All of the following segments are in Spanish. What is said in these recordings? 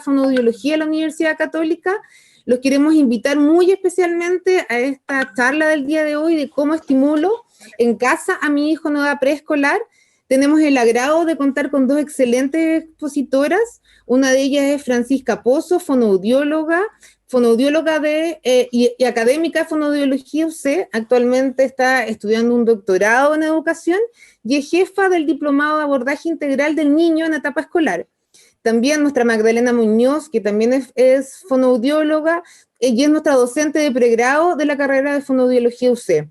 Fonoaudiología de la Universidad Católica. Los queremos invitar muy especialmente a esta charla del día de hoy de cómo estimulo en casa a mi hijo en edad preescolar. Tenemos el agrado de contar con dos excelentes expositoras. Una de ellas es Francisca Pozo, fonoaudióloga y académica de fonoaudiología UC. Actualmente está estudiando un doctorado en educación y es jefa del diplomado de abordaje integral del niño en etapa escolar. También nuestra Magdalena Muñoz, que también es fonoaudióloga y es nuestra docente de pregrado de la carrera de fonoaudiología UC.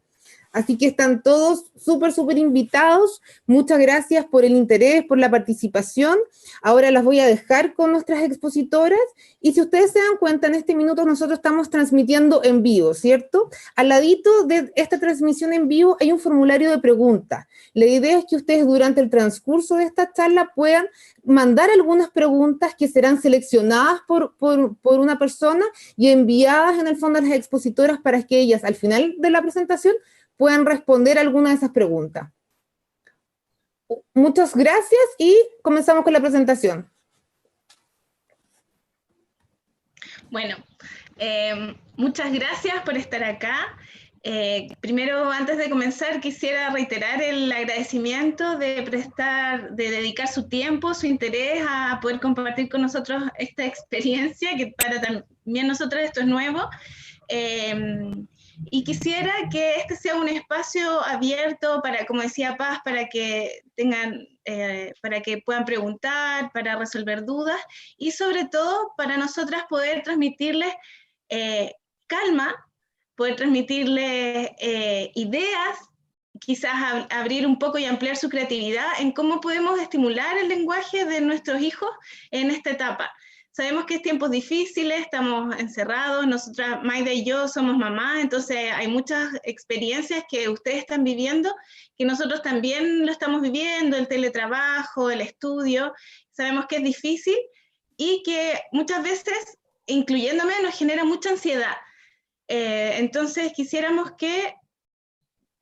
Así que están todos súper invitados. Muchas gracias por el interés, por la participación. Ahora las voy a dejar con nuestras expositoras. Y si ustedes se dan cuenta, en este minuto nosotros estamos transmitiendo en vivo, ¿cierto? Al ladito de esta transmisión en vivo hay un formulario de preguntas. La idea es que ustedes durante el transcurso de esta charla puedan mandar algunas preguntas que serán seleccionadas por una persona y enviadas en el fondo a las expositoras para que ellas al final de la presentación puedan responder alguna de esas preguntas. Muchas gracias y comenzamos con la presentación. Bueno, muchas gracias por estar acá. Primero, antes de comenzar, quisiera reiterar el agradecimiento de dedicar su tiempo, su interés a poder compartir con nosotros esta experiencia, que para también nosotros esto es nuevo. Y quisiera que este sea un espacio abierto para, como decía Paz, para que puedan preguntar, para resolver dudas y sobre todo para nosotras poder transmitirles calma, poder transmitirles ideas, quizás abrir un poco y ampliar su creatividad en cómo podemos estimular el lenguaje de nuestros hijos en esta etapa. Sabemos que es tiempos difíciles, estamos encerrados, nosotras, Maida y yo, somos mamás, entonces hay muchas experiencias que ustedes están viviendo, que nosotros también lo estamos viviendo, el teletrabajo, el estudio, sabemos que es difícil y que muchas veces, incluyéndome, nos genera mucha ansiedad. Entonces quisiéramos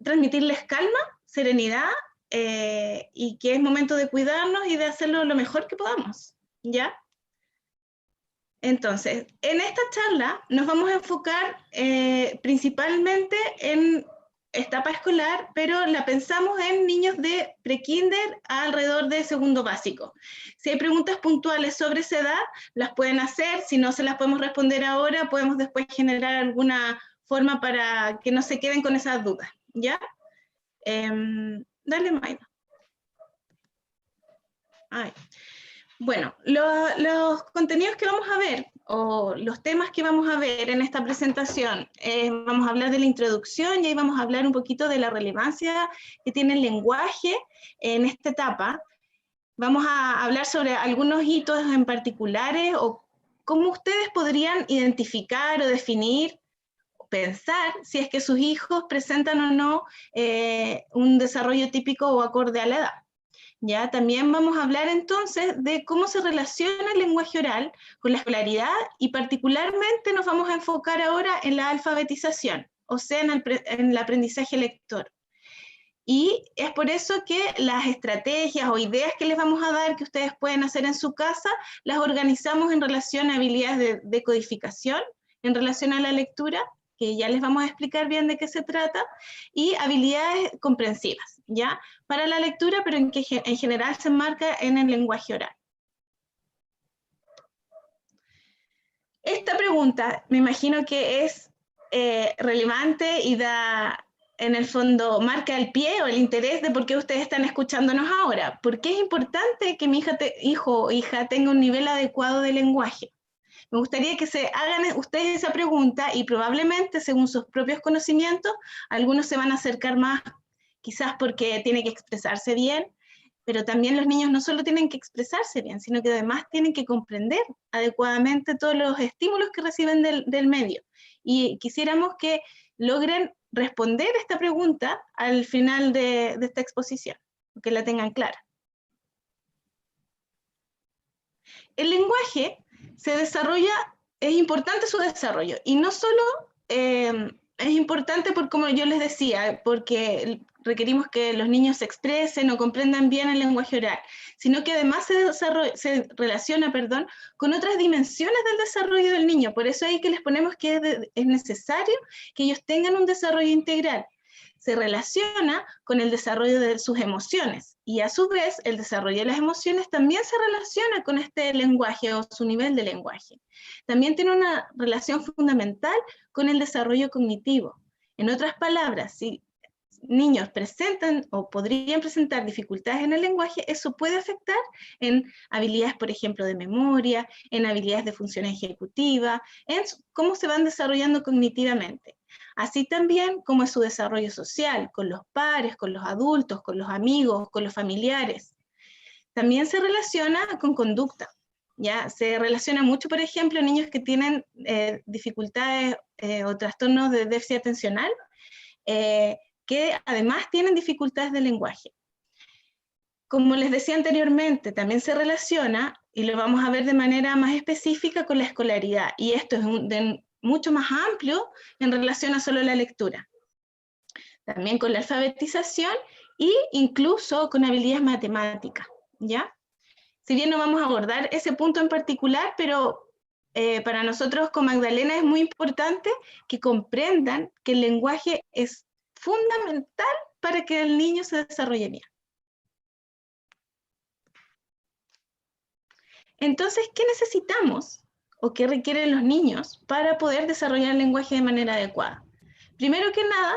transmitirles calma, serenidad, y que es momento de cuidarnos y de hacerlo lo mejor que podamos, ¿ya? Entonces, en esta charla nos vamos a enfocar principalmente en etapa escolar, pero la pensamos en niños de prekinder a alrededor de segundo básico. Si hay preguntas puntuales sobre esa edad, las pueden hacer. Si no se las podemos responder ahora, podemos después generar alguna forma para que no se queden con esas dudas, ¿ya? Dale, Maida. Ay. Bueno, los contenidos que vamos a ver, o los temas que vamos a ver en esta presentación, vamos a hablar de la introducción y ahí vamos a hablar un poquito de la relevancia que tiene el lenguaje en esta etapa. Vamos a hablar sobre algunos hitos en particulares o cómo ustedes podrían identificar o definir, o pensar si es que sus hijos presentan o no un desarrollo típico o acorde a la edad. ¿Ya? También vamos a hablar entonces de cómo se relaciona el lenguaje oral con la escolaridad y particularmente nos vamos a enfocar ahora en la alfabetización, o sea, en el aprendizaje lector. Y es por eso que las estrategias o ideas que les vamos a dar que ustedes pueden hacer en su casa, las organizamos en relación a habilidades de decodificación, en relación a la lectura, que ya les vamos a explicar bien de qué se trata, y habilidades comprensivas, ¿ya? Para la lectura, pero en general se enmarca en el lenguaje oral. Esta pregunta me imagino que es relevante y en el fondo marca el pie o el interés de por qué ustedes están escuchándonos ahora. ¿Por qué es importante que mi hijo o hija tenga un nivel adecuado de lenguaje? Me gustaría que se hagan ustedes esa pregunta y probablemente, según sus propios conocimientos, algunos se van a acercar más, quizás porque tiene que expresarse bien, pero también los niños no solo tienen que expresarse bien, sino que además tienen que comprender adecuadamente todos los estímulos que reciben del medio. Y quisiéramos que logren responder esta pregunta al final de esta exposición, que la tengan clara. El lenguaje se desarrolla, es importante su desarrollo, y no solo es importante por, como yo les decía, porque requerimos que los niños se expresen o comprendan bien el lenguaje oral, sino que además se relaciona, con otras dimensiones del desarrollo del niño. Por eso ahí que les ponemos que es necesario que ellos tengan un desarrollo integral. Se relaciona con el desarrollo de sus emociones, y a su vez el desarrollo de las emociones también se relaciona con este lenguaje o su nivel de lenguaje. También tiene una relación fundamental con el desarrollo cognitivo. En otras palabras, si niños presentan o podrían presentar dificultades en el lenguaje, eso puede afectar en habilidades, por ejemplo, de memoria, en habilidades de función ejecutiva, en cómo se van desarrollando cognitivamente. Así también como es su desarrollo social, con los pares, con los adultos, con los amigos, con los familiares. También se relaciona con conducta. ¿Ya? Se relaciona mucho, por ejemplo, niños que tienen dificultades o trastornos de déficit atencional, que además tienen dificultades de lenguaje. Como les decía anteriormente, también se relaciona, y lo vamos a ver de manera más específica, con la escolaridad, y esto es mucho más amplio en relación a solo la lectura. También con la alfabetización e incluso con habilidades matemáticas, ¿ya? Si bien no vamos a abordar ese punto en particular, pero para nosotros con Magdalena es muy importante que comprendan que el lenguaje es fundamental para que el niño se desarrolle bien. Entonces, ¿qué necesitamos o qué requieren los niños para poder desarrollar el lenguaje de manera adecuada? Primero que nada,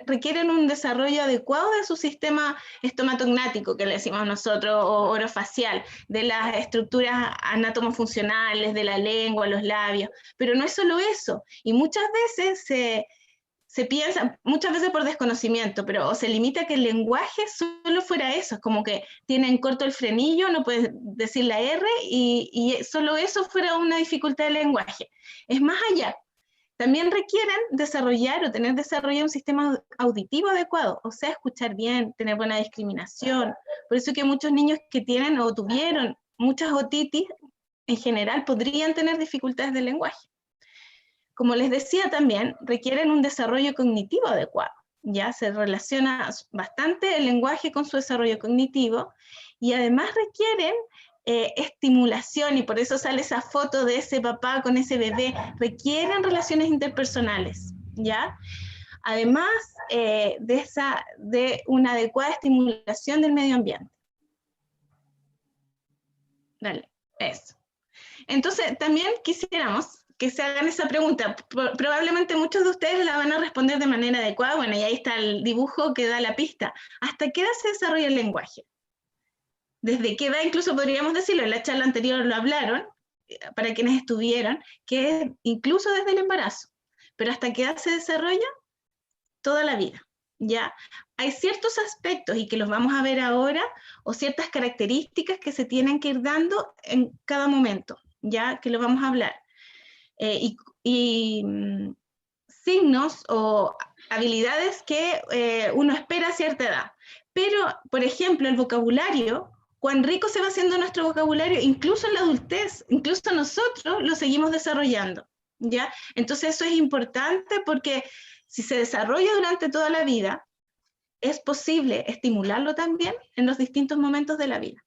requieren un desarrollo adecuado de su sistema estomatognático, que le decimos nosotros, o orofacial, de las estructuras anatomofuncionales, de la lengua, los labios, pero no es solo eso, y muchas veces se piensa, muchas veces por desconocimiento, pero o se limita a que el lenguaje solo fuera eso, es como que tienen corto el frenillo, no puedes decir la R, y solo eso fuera una dificultad del lenguaje. Es más allá. También requieren desarrollar o tener desarrollado un sistema auditivo adecuado, o sea, escuchar bien, tener buena discriminación. Por eso que muchos niños que tienen o tuvieron muchas otitis, en general, podrían tener dificultades del lenguaje. Como les decía también, requieren un desarrollo cognitivo adecuado. Ya se relaciona bastante el lenguaje con su desarrollo cognitivo, y además requieren estimulación, y por eso sale esa foto de ese papá con ese bebé, requieren relaciones interpersonales, ¿ya? Además de una adecuada estimulación del medio ambiente. Dale, eso. Entonces, también quisiéramos que se hagan esa pregunta. Probablemente muchos de ustedes la van a responder de manera adecuada. Bueno, y ahí está el dibujo que da la pista. ¿Hasta qué edad se desarrolla el lenguaje? ¿Desde qué edad? Incluso podríamos decirlo, en la charla anterior lo hablaron, para quienes estuvieron, que es incluso desde el embarazo. Pero ¿hasta qué edad se desarrolla? Toda la vida, ¿ya? Hay ciertos aspectos, y que los vamos a ver ahora, o ciertas características que se tienen que ir dando en cada momento, ¿ya? Que lo vamos a hablar. Signos o habilidades que uno espera a cierta edad. Pero, por ejemplo, el vocabulario, cuán rico se va haciendo nuestro vocabulario, incluso en la adultez, incluso nosotros lo seguimos desarrollando, ¿ya? Entonces eso es importante, porque si se desarrolla durante toda la vida, es posible estimularlo también en los distintos momentos de la vida.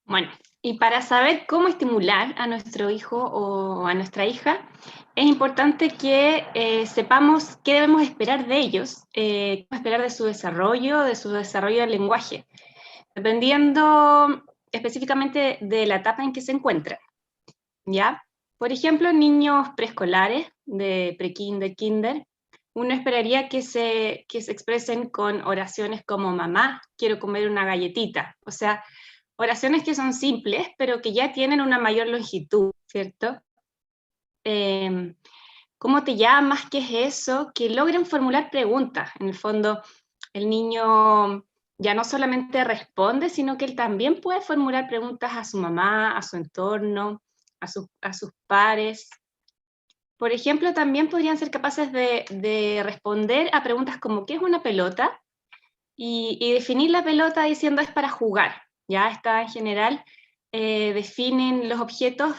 Bueno, y para saber cómo estimular a nuestro hijo o a nuestra hija, es importante que sepamos qué debemos esperar de ellos, qué esperar de su desarrollo del lenguaje, dependiendo específicamente de la etapa en que se encuentran, ¿ya? Por ejemplo, niños preescolares, de pre-kinder, kinder, uno esperaría que se expresen con oraciones como mamá, quiero comer una galletita, o sea, oraciones que son simples, pero que ya tienen una mayor longitud, ¿cierto? ¿Cómo te llamas? ¿Qué es eso? Que logren formular preguntas. En el fondo, el niño ya no solamente responde, sino que él también puede formular preguntas a su mamá, a su entorno, a sus pares. Por ejemplo, también podrían ser capaces de responder a preguntas como ¿qué es una pelota? Y definir la pelota diciendo es para jugar. Ya está en general, definen los objetos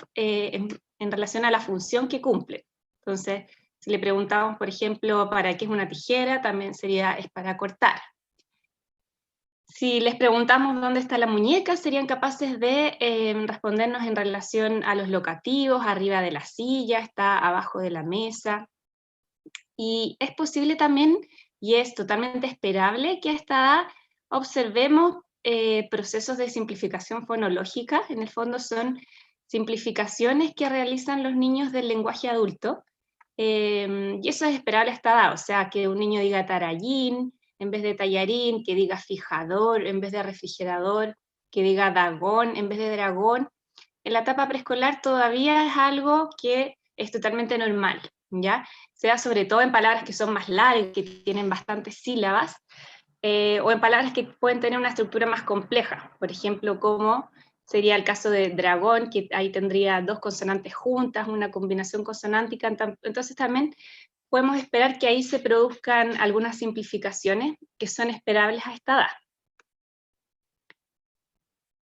en relación a la función que cumple. Entonces, si le preguntamos, por ejemplo, ¿para qué es una tijera? También sería, es para cortar. Si les preguntamos dónde está la muñeca, serían capaces de respondernos en relación a los locativos, arriba de la silla, está abajo de la mesa. Y es posible también, y es totalmente esperable, que a esta edad observemos procesos de simplificación fonológica. En el fondo son simplificaciones que realizan los niños del lenguaje adulto, y eso es esperable a esta edad, o sea, que un niño diga tarallín en vez de tallarín, que diga fijador en vez de refrigerador, que diga dagón en vez de dragón. En la etapa preescolar todavía es algo que es totalmente normal, ¿ya? Se da sobre todo en palabras que son más largas, que tienen bastantes sílabas, o en palabras que pueden tener una estructura más compleja, por ejemplo, como sería el caso de dragón, que ahí tendría dos consonantes juntas, una combinación consonántica, entonces también podemos esperar que ahí se produzcan algunas simplificaciones que son esperables a esta edad.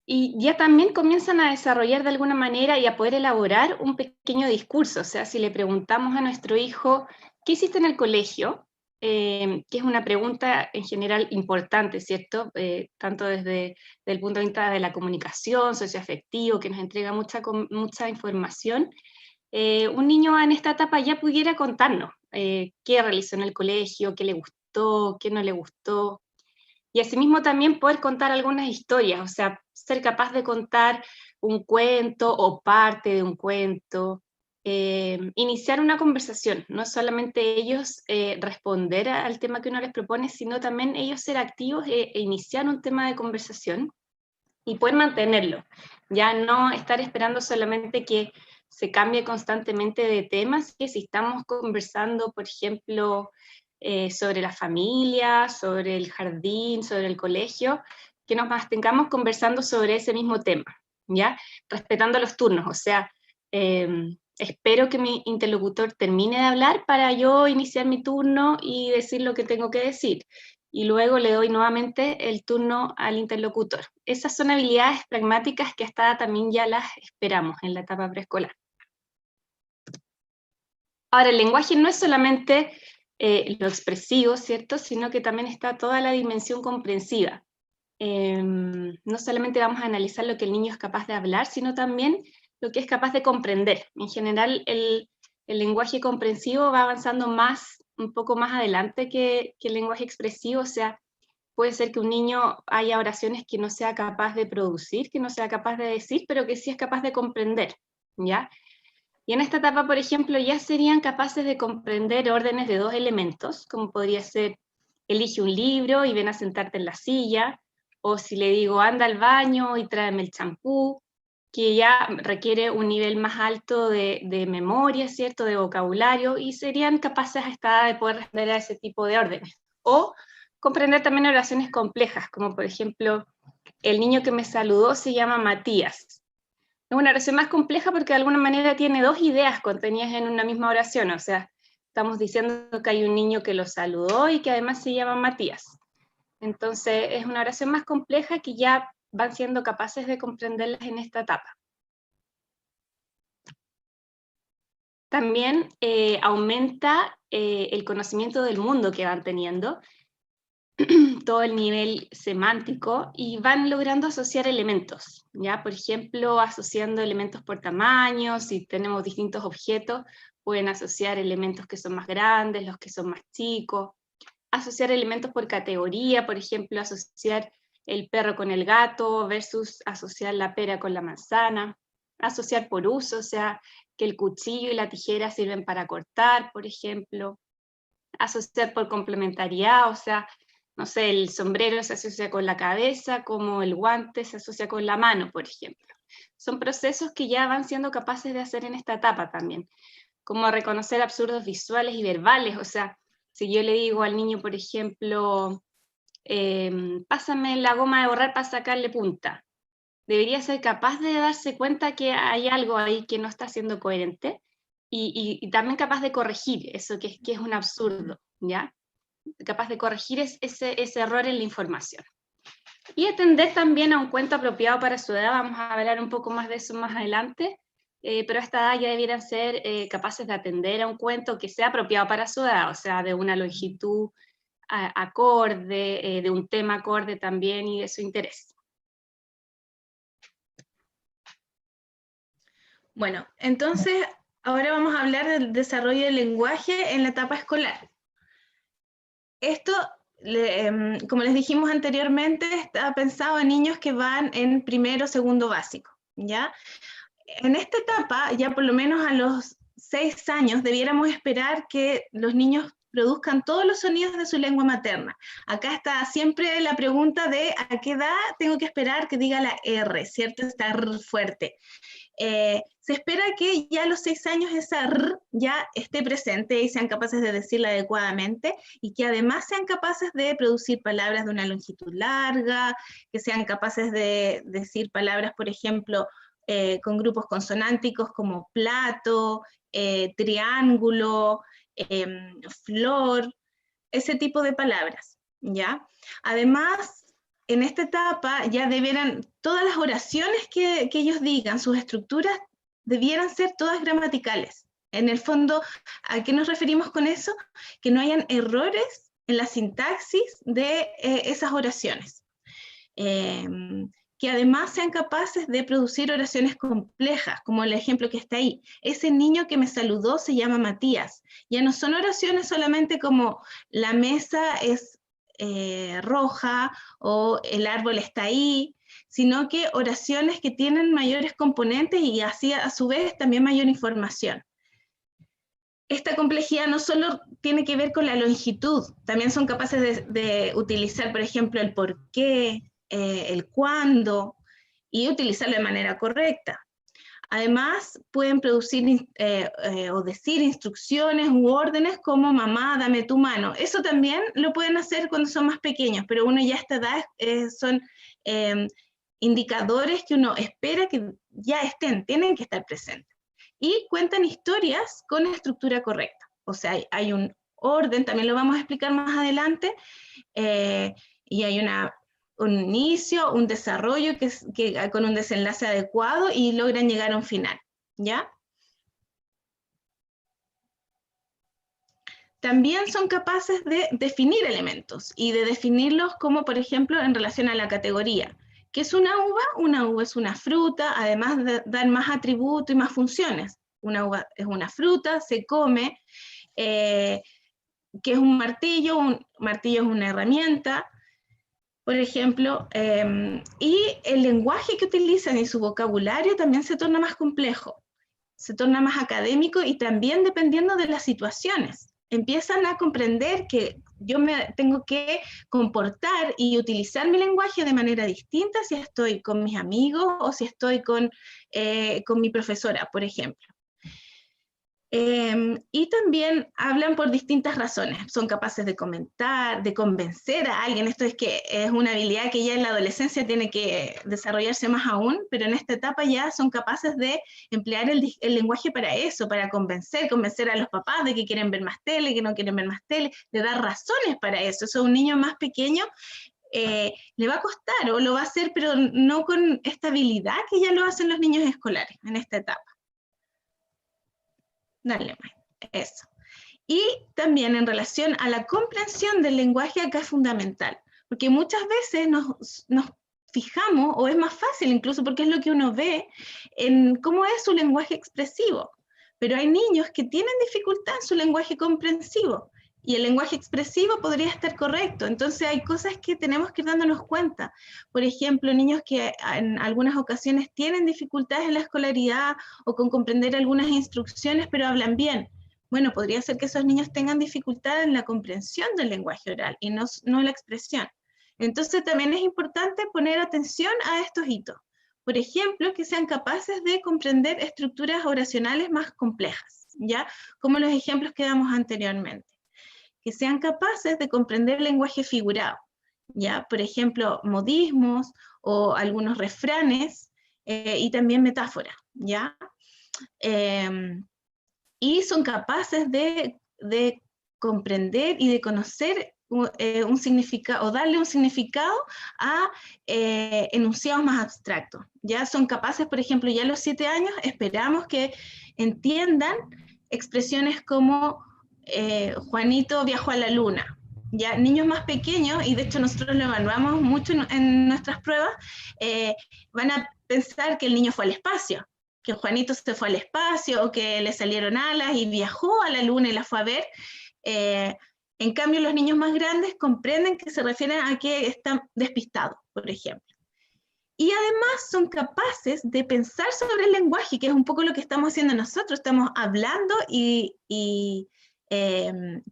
Y ya también comienzan a desarrollar de alguna manera y a poder elaborar un pequeño discurso, o sea, si le preguntamos a nuestro hijo, ¿qué hiciste en el colegio? Que es una pregunta en general importante, ¿cierto? Tanto desde el punto de vista de la comunicación, socioafectivo, que nos entrega mucha información, un niño en esta etapa ya pudiera contarnos qué realizó en el colegio, qué le gustó, qué no le gustó, y asimismo también poder contar algunas historias, o sea, ser capaz de contar un cuento o parte de un cuento, iniciar una conversación, no solamente ellos responder al tema que uno les propone, sino también ellos ser activos e iniciar un tema de conversación y poder mantenerlo, ya no estar esperando solamente que se cambie constantemente de temas, que si estamos conversando, por ejemplo, sobre la familia, sobre el jardín, sobre el colegio, que nos mantengamos conversando sobre ese mismo tema, ¿ya? Respetando los turnos, o sea, espero que mi interlocutor termine de hablar para yo iniciar mi turno y decir lo que tengo que decir, y luego le doy nuevamente el turno al interlocutor. Esas son habilidades pragmáticas que hasta también ya las esperamos en la etapa preescolar. Ahora, el lenguaje no es solamente lo expresivo, ¿cierto?, sino que también está toda la dimensión comprensiva. No solamente vamos a analizar lo que el niño es capaz de hablar, sino también lo que es capaz de comprender. En general, el lenguaje comprensivo va avanzando un poco más adelante que el lenguaje expresivo, o sea, puede ser que un niño haya oraciones que no sea capaz de producir, que no sea capaz de decir, pero que sí es capaz de comprender, ¿ya? Y en esta etapa, por ejemplo, ya serían capaces de comprender órdenes de dos elementos, como podría ser, elige un libro y ven a sentarte en la silla, o si le digo, anda al baño y tráeme el champú, que ya requiere un nivel más alto de memoria, ¿cierto?, de vocabulario, y serían capaces a esta edad de poder responder a ese tipo de órdenes. O comprender también oraciones complejas, como por ejemplo, el niño que me saludó se llama Matías. Es una oración más compleja porque de alguna manera tiene dos ideas contenidas en una misma oración, o sea, estamos diciendo que hay un niño que lo saludó y que además se llama Matías. Entonces es una oración más compleja que ya van siendo capaces de comprenderlas en esta etapa. También aumenta el conocimiento del mundo que van teniendo, todo el nivel semántico, y van logrando asociar elementos, ¿ya? Por ejemplo, asociando elementos por tamaño, si tenemos distintos objetos, pueden asociar elementos que son más grandes, los que son más chicos, asociar elementos por categoría, por ejemplo, asociar el perro con el gato versus asociar la pera con la manzana, asociar por uso, o sea, que el cuchillo y la tijera sirven para cortar, por ejemplo, asociar por complementariedad, o sea, no sé, el sombrero se asocia con la cabeza, como el guante se asocia con la mano, por ejemplo. Son procesos que ya van siendo capaces de hacer en esta etapa también, como reconocer absurdos visuales y verbales, o sea, si yo le digo al niño, por ejemplo, pásame la goma de borrar para sacarle punta, debería ser capaz de darse cuenta que hay algo ahí que no está siendo coherente, y también capaz de corregir eso que es un absurdo, ¿ya? Capaz de corregir ese error en la información. Y atender también a un cuento apropiado para su edad, vamos a hablar un poco más de eso más adelante, pero a esta edad ya debieran ser capaces de atender a un cuento que sea apropiado para su edad, o sea, de una longitud acorde, de un tema acorde también y de su interés. Bueno, entonces ahora vamos a hablar del desarrollo del lenguaje en la etapa escolar. Esto, como les dijimos anteriormente, está pensado en niños que van en primero o segundo básico, ¿ya? En esta etapa, ya por lo menos a los 6 años, debiéramos esperar que los niños produzcan todos los sonidos de su lengua materna. Acá está siempre la pregunta de a qué edad tengo que esperar que diga la R, ¿cierto? Esta R fuerte. Se espera que ya a los 6 años esa R ya esté presente y sean capaces de decirla adecuadamente, y que además sean capaces de producir palabras de una longitud larga, que sean capaces de decir palabras, por ejemplo, con grupos consonánticos como plato, triángulo, flor, ese tipo de palabras, ¿ya? Además, en esta etapa ya debieran, todas las oraciones que ellos digan, sus estructuras, debieran ser todas gramaticales. En el fondo, ¿a qué nos referimos con eso? Que no hayan errores en la sintaxis de esas oraciones. Que además sean capaces de producir oraciones complejas, como el ejemplo que está ahí. Ese niño que me saludó se llama Matías. Ya no son oraciones solamente como la mesa es roja o el árbol está ahí, sino que oraciones que tienen mayores componentes y así a su vez también mayor información. Esta complejidad no solo tiene que ver con la longitud, también son capaces de utilizar, por ejemplo, el por qué, el cuándo, y utilizarlo de manera correcta. Además, pueden producir o decir instrucciones u órdenes como mamá, dame tu mano. Eso también lo pueden hacer cuando son más pequeños, pero uno ya a esta edad son indicadores que uno espera que ya estén, tienen que estar presentes. Y cuentan historias con estructura correcta. O sea, hay un orden, también lo vamos a explicar más adelante, y hay un inicio, un desarrollo que con un desenlace adecuado y logran llegar a un final, ¿ya? También son capaces de definir elementos y de definirlos como, por ejemplo, en relación a la categoría. ¿Qué es una uva? Una uva es una fruta, además dan más atributos y más funciones. Una uva es una fruta, se come. ¿Qué es un martillo? Un martillo es una herramienta, por ejemplo, y el lenguaje que utilizan y su vocabulario también se torna más complejo, se torna más académico y también dependiendo de las situaciones. Empiezan a comprender que yo me tengo que comportar y utilizar mi lenguaje de manera distinta si estoy con mis amigos o si estoy con mi profesora, por ejemplo. Y también hablan por distintas razones, son capaces de comentar, de convencer a alguien. Esto es una habilidad que ya en la adolescencia tiene que desarrollarse más aún, pero en esta etapa ya son capaces de emplear el lenguaje para eso, para convencer a los papás de que quieren ver más tele, que no quieren ver más tele, de dar razones para eso. Eso a un niño más pequeño le va a costar o lo va a hacer, pero no con esta habilidad que ya lo hacen los niños escolares en esta etapa. Dale, eso. Y también en relación a la comprensión del lenguaje, acá es fundamental, porque muchas veces nos fijamos, o es más fácil incluso porque es lo que uno ve, en cómo es su lenguaje expresivo, pero hay niños que tienen dificultad en su lenguaje comprensivo, y el lenguaje expresivo podría estar correcto. Entonces hay cosas que tenemos que ir dándonos cuenta. Por ejemplo, niños que en algunas ocasiones tienen dificultades en la escolaridad o con comprender algunas instrucciones, pero hablan bien. Bueno, podría ser que esos niños tengan dificultad en la comprensión del lenguaje oral y no la expresión. Entonces también es importante poner atención a estos hitos. Por ejemplo, que sean capaces de comprender estructuras oracionales más complejas, ¿ya? Como los ejemplos que damos anteriormente. Que sean capaces de comprender el lenguaje figurado, ¿ya? Por ejemplo, modismos o algunos refranes y también metáforas, ¿ya? Y son capaces de comprender y de conocer un significado, o darle un significado a enunciados más abstractos. Ya son capaces, por ejemplo, ya a los 7 años esperamos que entiendan expresiones como Juanito viajó a la luna. Ya niños más pequeños, y de hecho nosotros lo evaluamos mucho en nuestras pruebas, van a pensar que el niño fue al espacio, que Juanito se fue al espacio, o que le salieron alas y viajó a la luna y la fue a ver. En cambio, los niños más grandes comprenden que se refieren a que están despistados, por ejemplo. Y además son capaces de pensar sobre el lenguaje, que es un poco lo que estamos haciendo nosotros. Estamos hablando y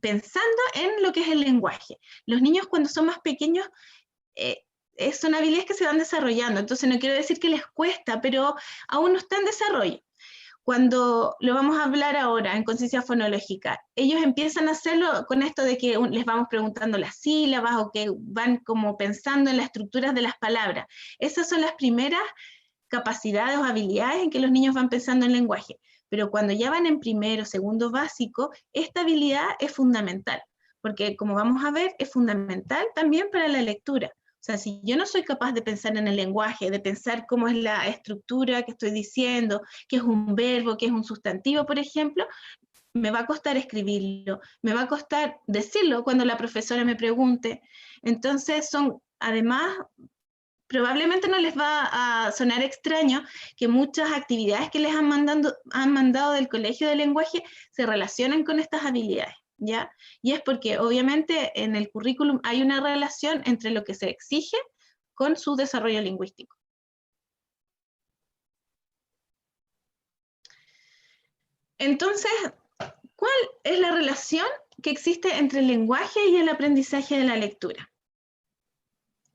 pensando en lo que es el lenguaje. Los niños cuando son más pequeños son habilidades que se van desarrollando. Entonces no quiero decir que les cuesta, pero aún no está en desarrollo. Cuando lo vamos a hablar ahora en conciencia fonológica, ellos empiezan a hacerlo con esto de que les vamos preguntando las sílabas o que van como pensando en las estructuras de las palabras. Esas son las primeras capacidades o habilidades en que los niños van pensando en lenguaje. Pero cuando ya van en primero, segundo básico, esta habilidad es fundamental, porque como vamos a ver, es fundamental también para la lectura. O sea, si yo no soy capaz de pensar en el lenguaje, de pensar cómo es la estructura que estoy diciendo, qué es un verbo, qué es un sustantivo, por ejemplo, me va a costar escribirlo, me va a costar decirlo cuando la profesora me pregunte. Entonces además, probablemente no les va a sonar extraño que muchas actividades que les han mandado del colegio de lenguaje se relacionan con estas habilidades. ¿Ya? Y es porque obviamente en el currículum hay una relación entre lo que se exige con su desarrollo lingüístico. Entonces, ¿cuál es la relación que existe entre el lenguaje y el aprendizaje de la lectura?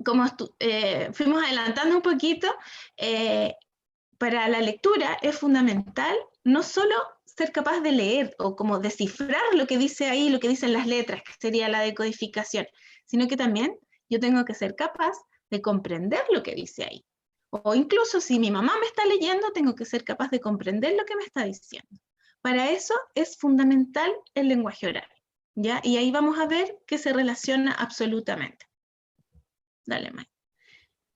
Como fuimos adelantando un poquito, para la lectura es fundamental no solo ser capaz de leer o como descifrar lo que dice ahí, lo que dicen las letras, que sería la decodificación, sino que también yo tengo que ser capaz de comprender lo que dice ahí. O incluso si mi mamá me está leyendo, tengo que ser capaz de comprender lo que me está diciendo. Para eso es fundamental el lenguaje oral, ¿ya? Y ahí vamos a ver que se relaciona absolutamente. Dale, Mike.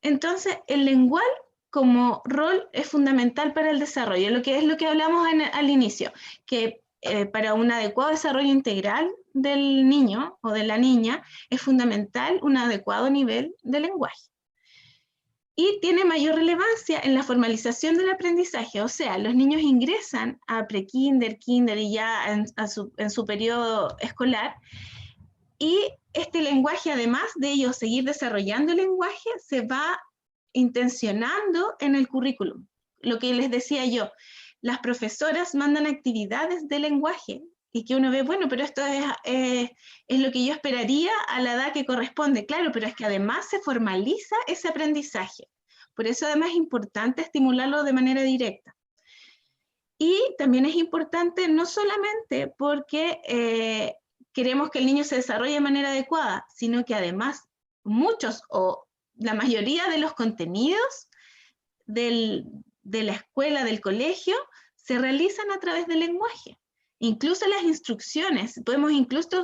Entonces, el lenguaje como rol es fundamental para el desarrollo, lo que hablamos al inicio, que para un adecuado desarrollo integral del niño o de la niña es fundamental un adecuado nivel de lenguaje. Y tiene mayor relevancia en la formalización del aprendizaje, o sea, los niños ingresan a pre-kinder, kinder y ya en su periodo escolar, y este lenguaje, además de ellos seguir desarrollando el lenguaje, se va intencionando en el currículum. Lo que les decía yo, las profesoras mandan actividades de lenguaje y que uno ve, bueno, pero esto es lo que yo esperaría a la edad que corresponde. Claro, pero es que además se formaliza ese aprendizaje. Por eso además es importante estimularlo de manera directa. Y también es importante no solamente porque queremos que el niño se desarrolle de manera adecuada, sino que además muchos o la mayoría de los contenidos de la escuela, del colegio, se realizan a través del lenguaje. Incluso las instrucciones, podemos incluso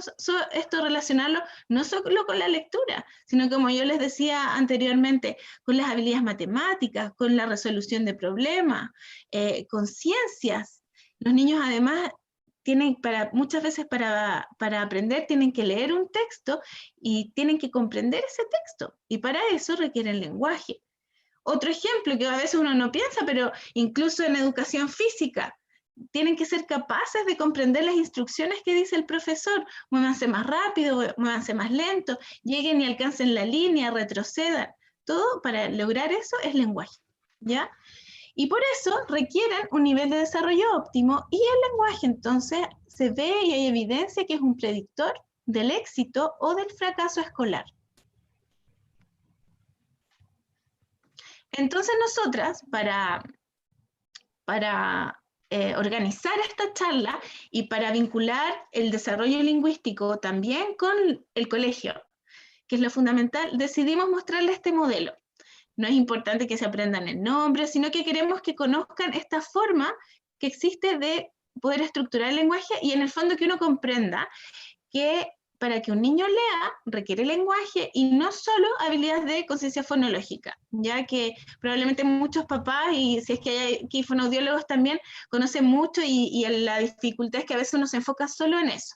esto relacionarlo no solo con la lectura, sino como yo les decía anteriormente, con las habilidades matemáticas, con la resolución de problemas, con ciencias. Los niños además muchas veces para aprender tienen que leer un texto y tienen que comprender ese texto, y para eso requieren lenguaje. Otro ejemplo que a veces uno no piensa, pero incluso en educación física, tienen que ser capaces de comprender las instrucciones que dice el profesor, muévanse más rápido, muévanse más lento, lleguen y alcancen la línea, retrocedan. Todo para lograr eso es lenguaje, ¿ya? Y por eso requieren un nivel de desarrollo óptimo, y el lenguaje entonces se ve y hay evidencia que es un predictor del éxito o del fracaso escolar. Entonces nosotras, para organizar esta charla y para vincular el desarrollo lingüístico también con el colegio, que es lo fundamental, decidimos mostrarles este modelo. No es importante que se aprendan el nombre, sino que queremos que conozcan esta forma que existe de poder estructurar el lenguaje y en el fondo que uno comprenda que para que un niño lea requiere lenguaje y no solo habilidades de conciencia fonológica, ya que probablemente muchos papás, y si es que hay aquí fonoaudiólogos también, conocen mucho y la dificultad es que a veces uno se enfoca solo en eso.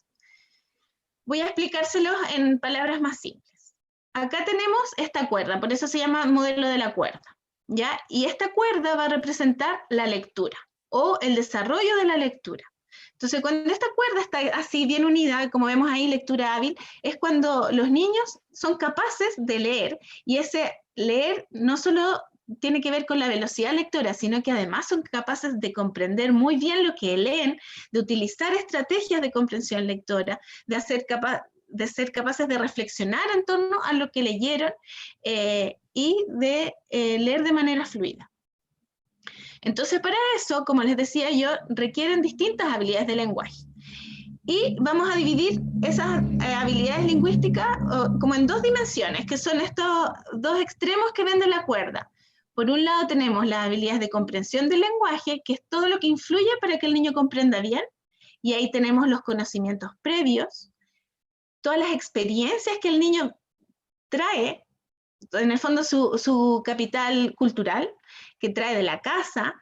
Voy a explicárselo en palabras más simples. Acá tenemos esta cuerda, por eso se llama modelo de la cuerda, ¿ya? Y esta cuerda va a representar la lectura o el desarrollo de la lectura. Entonces, cuando esta cuerda está así bien unida, como vemos ahí, lectura hábil, es cuando los niños son capaces de leer, y ese leer no solo tiene que ver con la velocidad lectora, sino que además son capaces de comprender muy bien lo que leen, de utilizar estrategias de comprensión lectora, de ser capaces de reflexionar en torno a lo que leyeron y de leer de manera fluida. Entonces, para eso, como les decía yo, requieren distintas habilidades de lenguaje. Y vamos a dividir esas habilidades lingüísticas como en dos dimensiones, que son estos dos extremos que ven de la cuerda. Por un lado tenemos las habilidades de comprensión del lenguaje, que es todo lo que influye para que el niño comprenda bien, y ahí tenemos los conocimientos previos, todas las experiencias que el niño trae, en el fondo su capital cultural, que trae de la casa,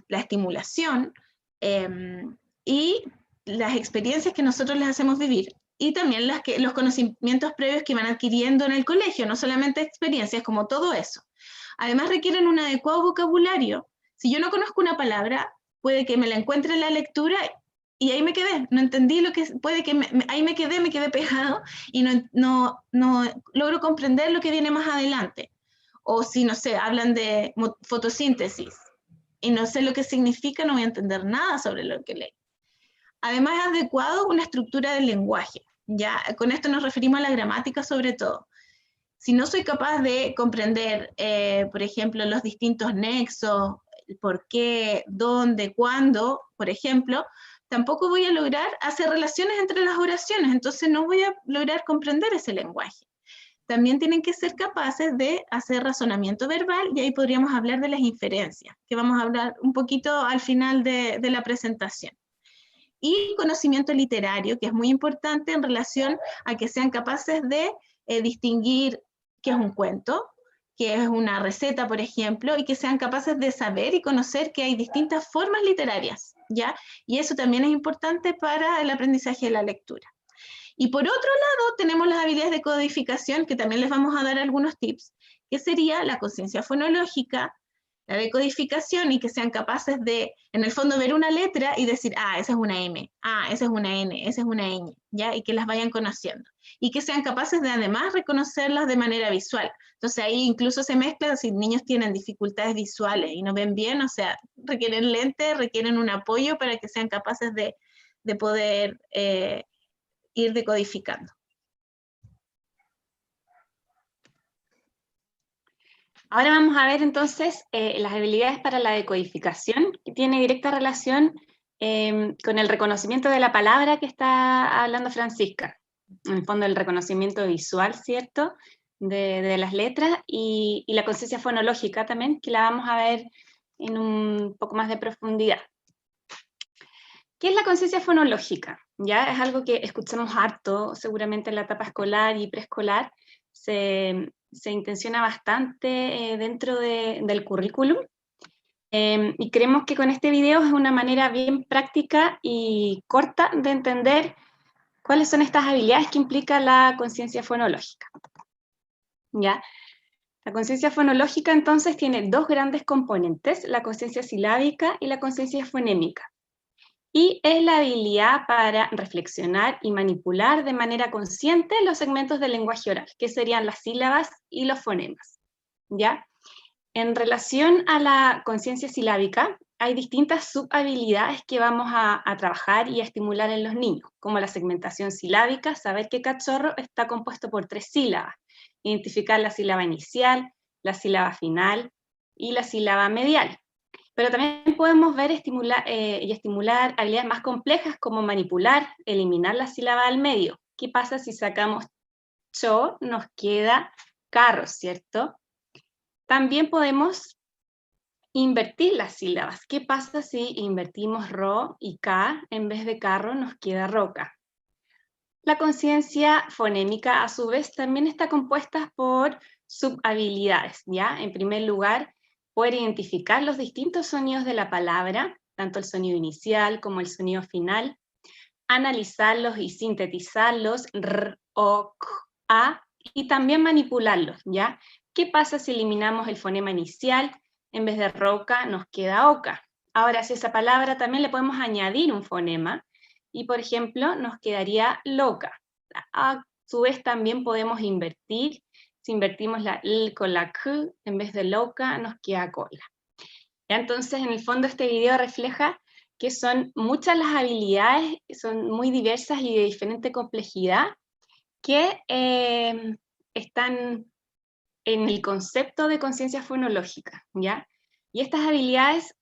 la estimulación y las experiencias que nosotros les hacemos vivir. Y también los conocimientos previos que van adquiriendo en el colegio, no solamente experiencias, como todo eso. Además requieren un adecuado vocabulario. Si yo no conozco una palabra, puede que me la encuentre en la lectura y ahí me quedé, no entendí lo que, puede que ahí me quedé pegado y no logro comprender lo que viene más adelante. O si, no sé, hablan de fotosíntesis y no sé lo que significa, no voy a entender nada sobre lo que leí. Además, es adecuado una estructura del lenguaje. Ya, con esto nos referimos a la gramática sobre todo. Si no soy capaz de comprender, por ejemplo, los distintos nexos, el por qué, dónde, cuándo, por ejemplo, tampoco voy a lograr hacer relaciones entre las oraciones, entonces no voy a lograr comprender ese lenguaje. También tienen que ser capaces de hacer razonamiento verbal, y ahí podríamos hablar de las inferencias, que vamos a hablar un poquito al final de la presentación. Y conocimiento literario, que es muy importante en relación a que sean capaces de distinguir qué es un cuento, qué es una receta, por ejemplo, y que sean capaces de saber y conocer que hay distintas formas literarias, ¿ya? Y eso también es importante para el aprendizaje de la lectura. Y por otro lado, tenemos las habilidades de codificación, que también les vamos a dar algunos tips, que sería la conciencia fonológica, la decodificación, y que sean capaces de, en el fondo, ver una letra y decir, ah, esa es una M, ah, esa es una N, esa es una ñ, ¿ya? Y que las vayan conociendo. Y que sean capaces de, además, reconocerlas de manera visual. Entonces, ahí incluso se mezclan si niños tienen dificultades visuales y no ven bien, o sea, requieren lentes, requieren un apoyo para que sean capaces de poder ir decodificando. Ahora vamos a ver entonces las habilidades para la decodificación, que tiene directa relación con el reconocimiento de la palabra que está hablando Francisca. En el fondo el reconocimiento visual, ¿cierto?, de las letras, y la conciencia fonológica también, que la vamos a ver en un poco más de profundidad. ¿Qué es la conciencia fonológica? Ya es algo que escuchamos harto, seguramente en la etapa escolar y preescolar, se intenciona bastante dentro del currículum, y creemos que con este video es una manera bien práctica y corta de entender cuáles son estas habilidades que implica la conciencia fonológica. ¿Ya? La conciencia fonológica entonces tiene dos grandes componentes, la conciencia silábica y la conciencia fonémica. Y es la habilidad para reflexionar y manipular de manera consciente los segmentos del lenguaje oral, que serían las sílabas y los fonemas, ¿ya? En relación a la conciencia silábica, hay distintas subhabilidades que vamos a trabajar y a estimular en los niños, como la segmentación silábica, saber que cachorro está compuesto por 3 sílabas, identificar la sílaba inicial, la sílaba final y la sílaba medial. Pero también podemos ver y estimular habilidades más complejas como manipular, eliminar la sílaba del medio. ¿Qué pasa si sacamos cho? Nos queda carro, ¿cierto? También podemos invertir las sílabas. ¿Qué pasa si invertimos ro y ca? En vez de carro nos queda roca. La conciencia fonémica, a su vez, también está compuesta por subhabilidades, ¿ya? En primer lugar, poder identificar los distintos sonidos de la palabra, tanto el sonido inicial como el sonido final, analizarlos y sintetizarlos, r, o, k, a, y también manipularlos, ¿ya? ¿Qué pasa si eliminamos el fonema inicial? En vez de roca nos queda oca. Ahora, si a esa palabra también le podemos añadir un fonema, y por ejemplo, nos quedaría loca. A su vez también podemos invertir. Si invertimos la L con la K, en vez de loca, nos queda cola. Entonces, en el fondo, este video refleja que son muchas las habilidades, son muy diversas y de diferente complejidad, que están en el concepto de conciencia fonológica, ¿ya? Y estas habilidades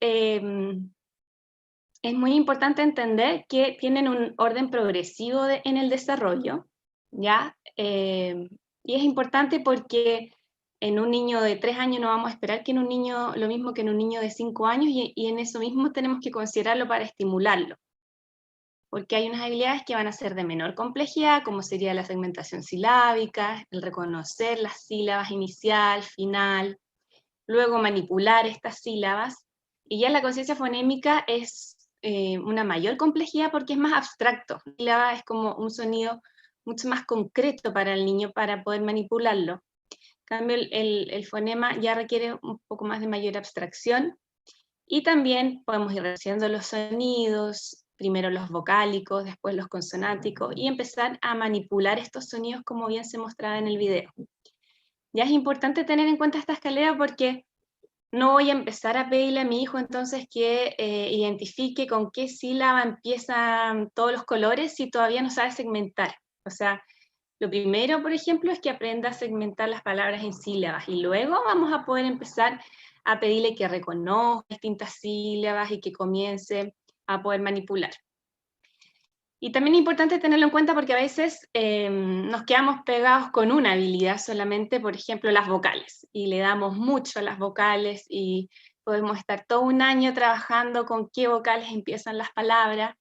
es muy importante entender que tienen un orden progresivo en el desarrollo, ¿ya? Y es importante porque en un niño de 3 años no vamos a esperar que en un niño, lo mismo que en un niño de 5 años, y en eso mismo tenemos que considerarlo para estimularlo. Porque hay unas habilidades que van a ser de menor complejidad, como sería la segmentación silábica, el reconocer las sílabas inicial, final, luego manipular estas sílabas, y ya la conciencia fonémica es una mayor complejidad porque es más abstracto. La sílaba es como un sonido mucho más concreto para el niño para poder manipularlo. En cambio, el fonema ya requiere un poco más de mayor abstracción, y también podemos ir reduciendo los sonidos, primero los vocálicos, después los consonánticos, y empezar a manipular estos sonidos como bien se mostraba en el video. Ya es importante tener en cuenta esta escalera porque no voy a empezar a pedirle a mi hijo entonces que identifique con qué sílaba empiezan todos los colores si todavía no sabe segmentar. O sea, lo primero, por ejemplo, es que aprenda a segmentar las palabras en sílabas, y luego vamos a poder empezar a pedirle que reconozca distintas sílabas y que comience a poder manipular. Y también es importante tenerlo en cuenta porque a veces nos quedamos pegados con una habilidad solamente, por ejemplo, las vocales, y le damos mucho a las vocales y podemos estar todo un año trabajando con qué vocales empiezan las palabras,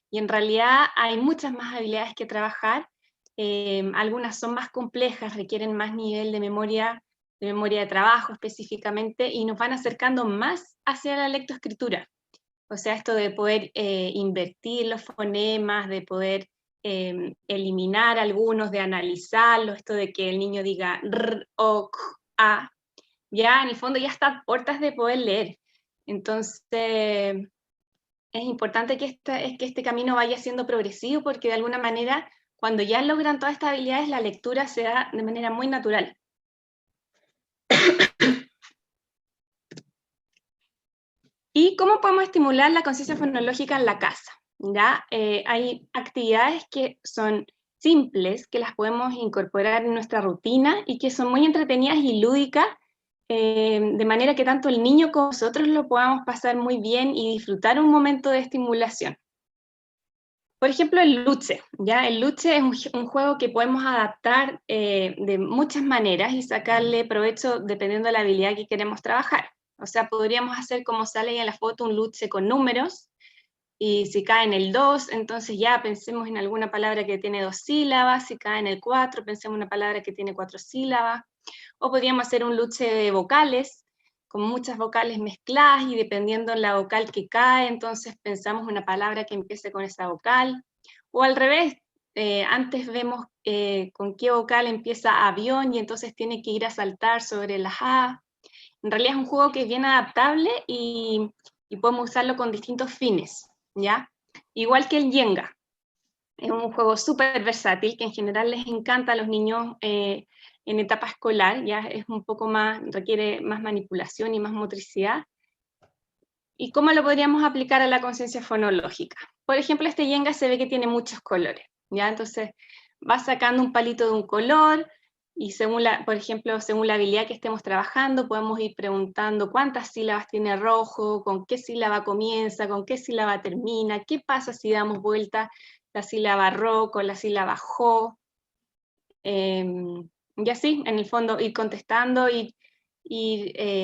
y en realidad hay muchas más habilidades que trabajar. Algunas son más complejas, requieren más nivel de memoria de trabajo específicamente, y nos van acercando más hacia la lectoescritura. O sea, esto de poder invertir los fonemas, de poder eliminar algunos, de analizarlos, esto de que el niño diga r, o, k, a, ya en el fondo ya está a puertas de poder leer. Entonces, es importante que este camino vaya siendo progresivo, porque de alguna manera, cuando ya logran todas estas habilidades, la lectura se da de manera muy natural. ¿Y cómo podemos estimular la conciencia fonológica en la casa? ¿Ya? Hay actividades que son simples, que las podemos incorporar en nuestra rutina y que son muy entretenidas y lúdicas, de manera que tanto el niño como nosotros lo podamos pasar muy bien y disfrutar un momento de estimulación. Por ejemplo, el luche, ¿ya? El luche es un juego que podemos adaptar de muchas maneras y sacarle provecho dependiendo de la habilidad que queremos trabajar. O sea, podríamos hacer, como sale ahí en la foto, un luche con números, y si cae en el 2, entonces ya pensemos en alguna palabra que tiene 2 sílabas, si cae en el 4, pensemos en una palabra que tiene 4 sílabas, o podríamos hacer un luche de vocales, con muchas vocales mezcladas, y dependiendo de la vocal que cae, entonces pensamos una palabra que empiece con esa vocal, o al revés, antes vemos con qué vocal empieza avión, y entonces tiene que ir a saltar sobre las A. En realidad es un juego que es bien adaptable y podemos usarlo con distintos fines, ¿ya? Igual que el Jenga. Es un juego súper versátil que en general les encanta a los niños en etapa escolar, ya es un poco más, requiere más manipulación y más motricidad. ¿Y cómo lo podríamos aplicar a la conciencia fonológica? Por ejemplo, este Jenga se ve que tiene muchos colores, ¿ya? Entonces va sacando un palito de un color, y según por ejemplo, según la habilidad que estemos trabajando, podemos ir preguntando cuántas sílabas tiene rojo, con qué sílaba comienza, con qué sílaba termina, qué pasa si damos vuelta la sílaba ro con la sílaba jo, y así, en el fondo, ir contestando y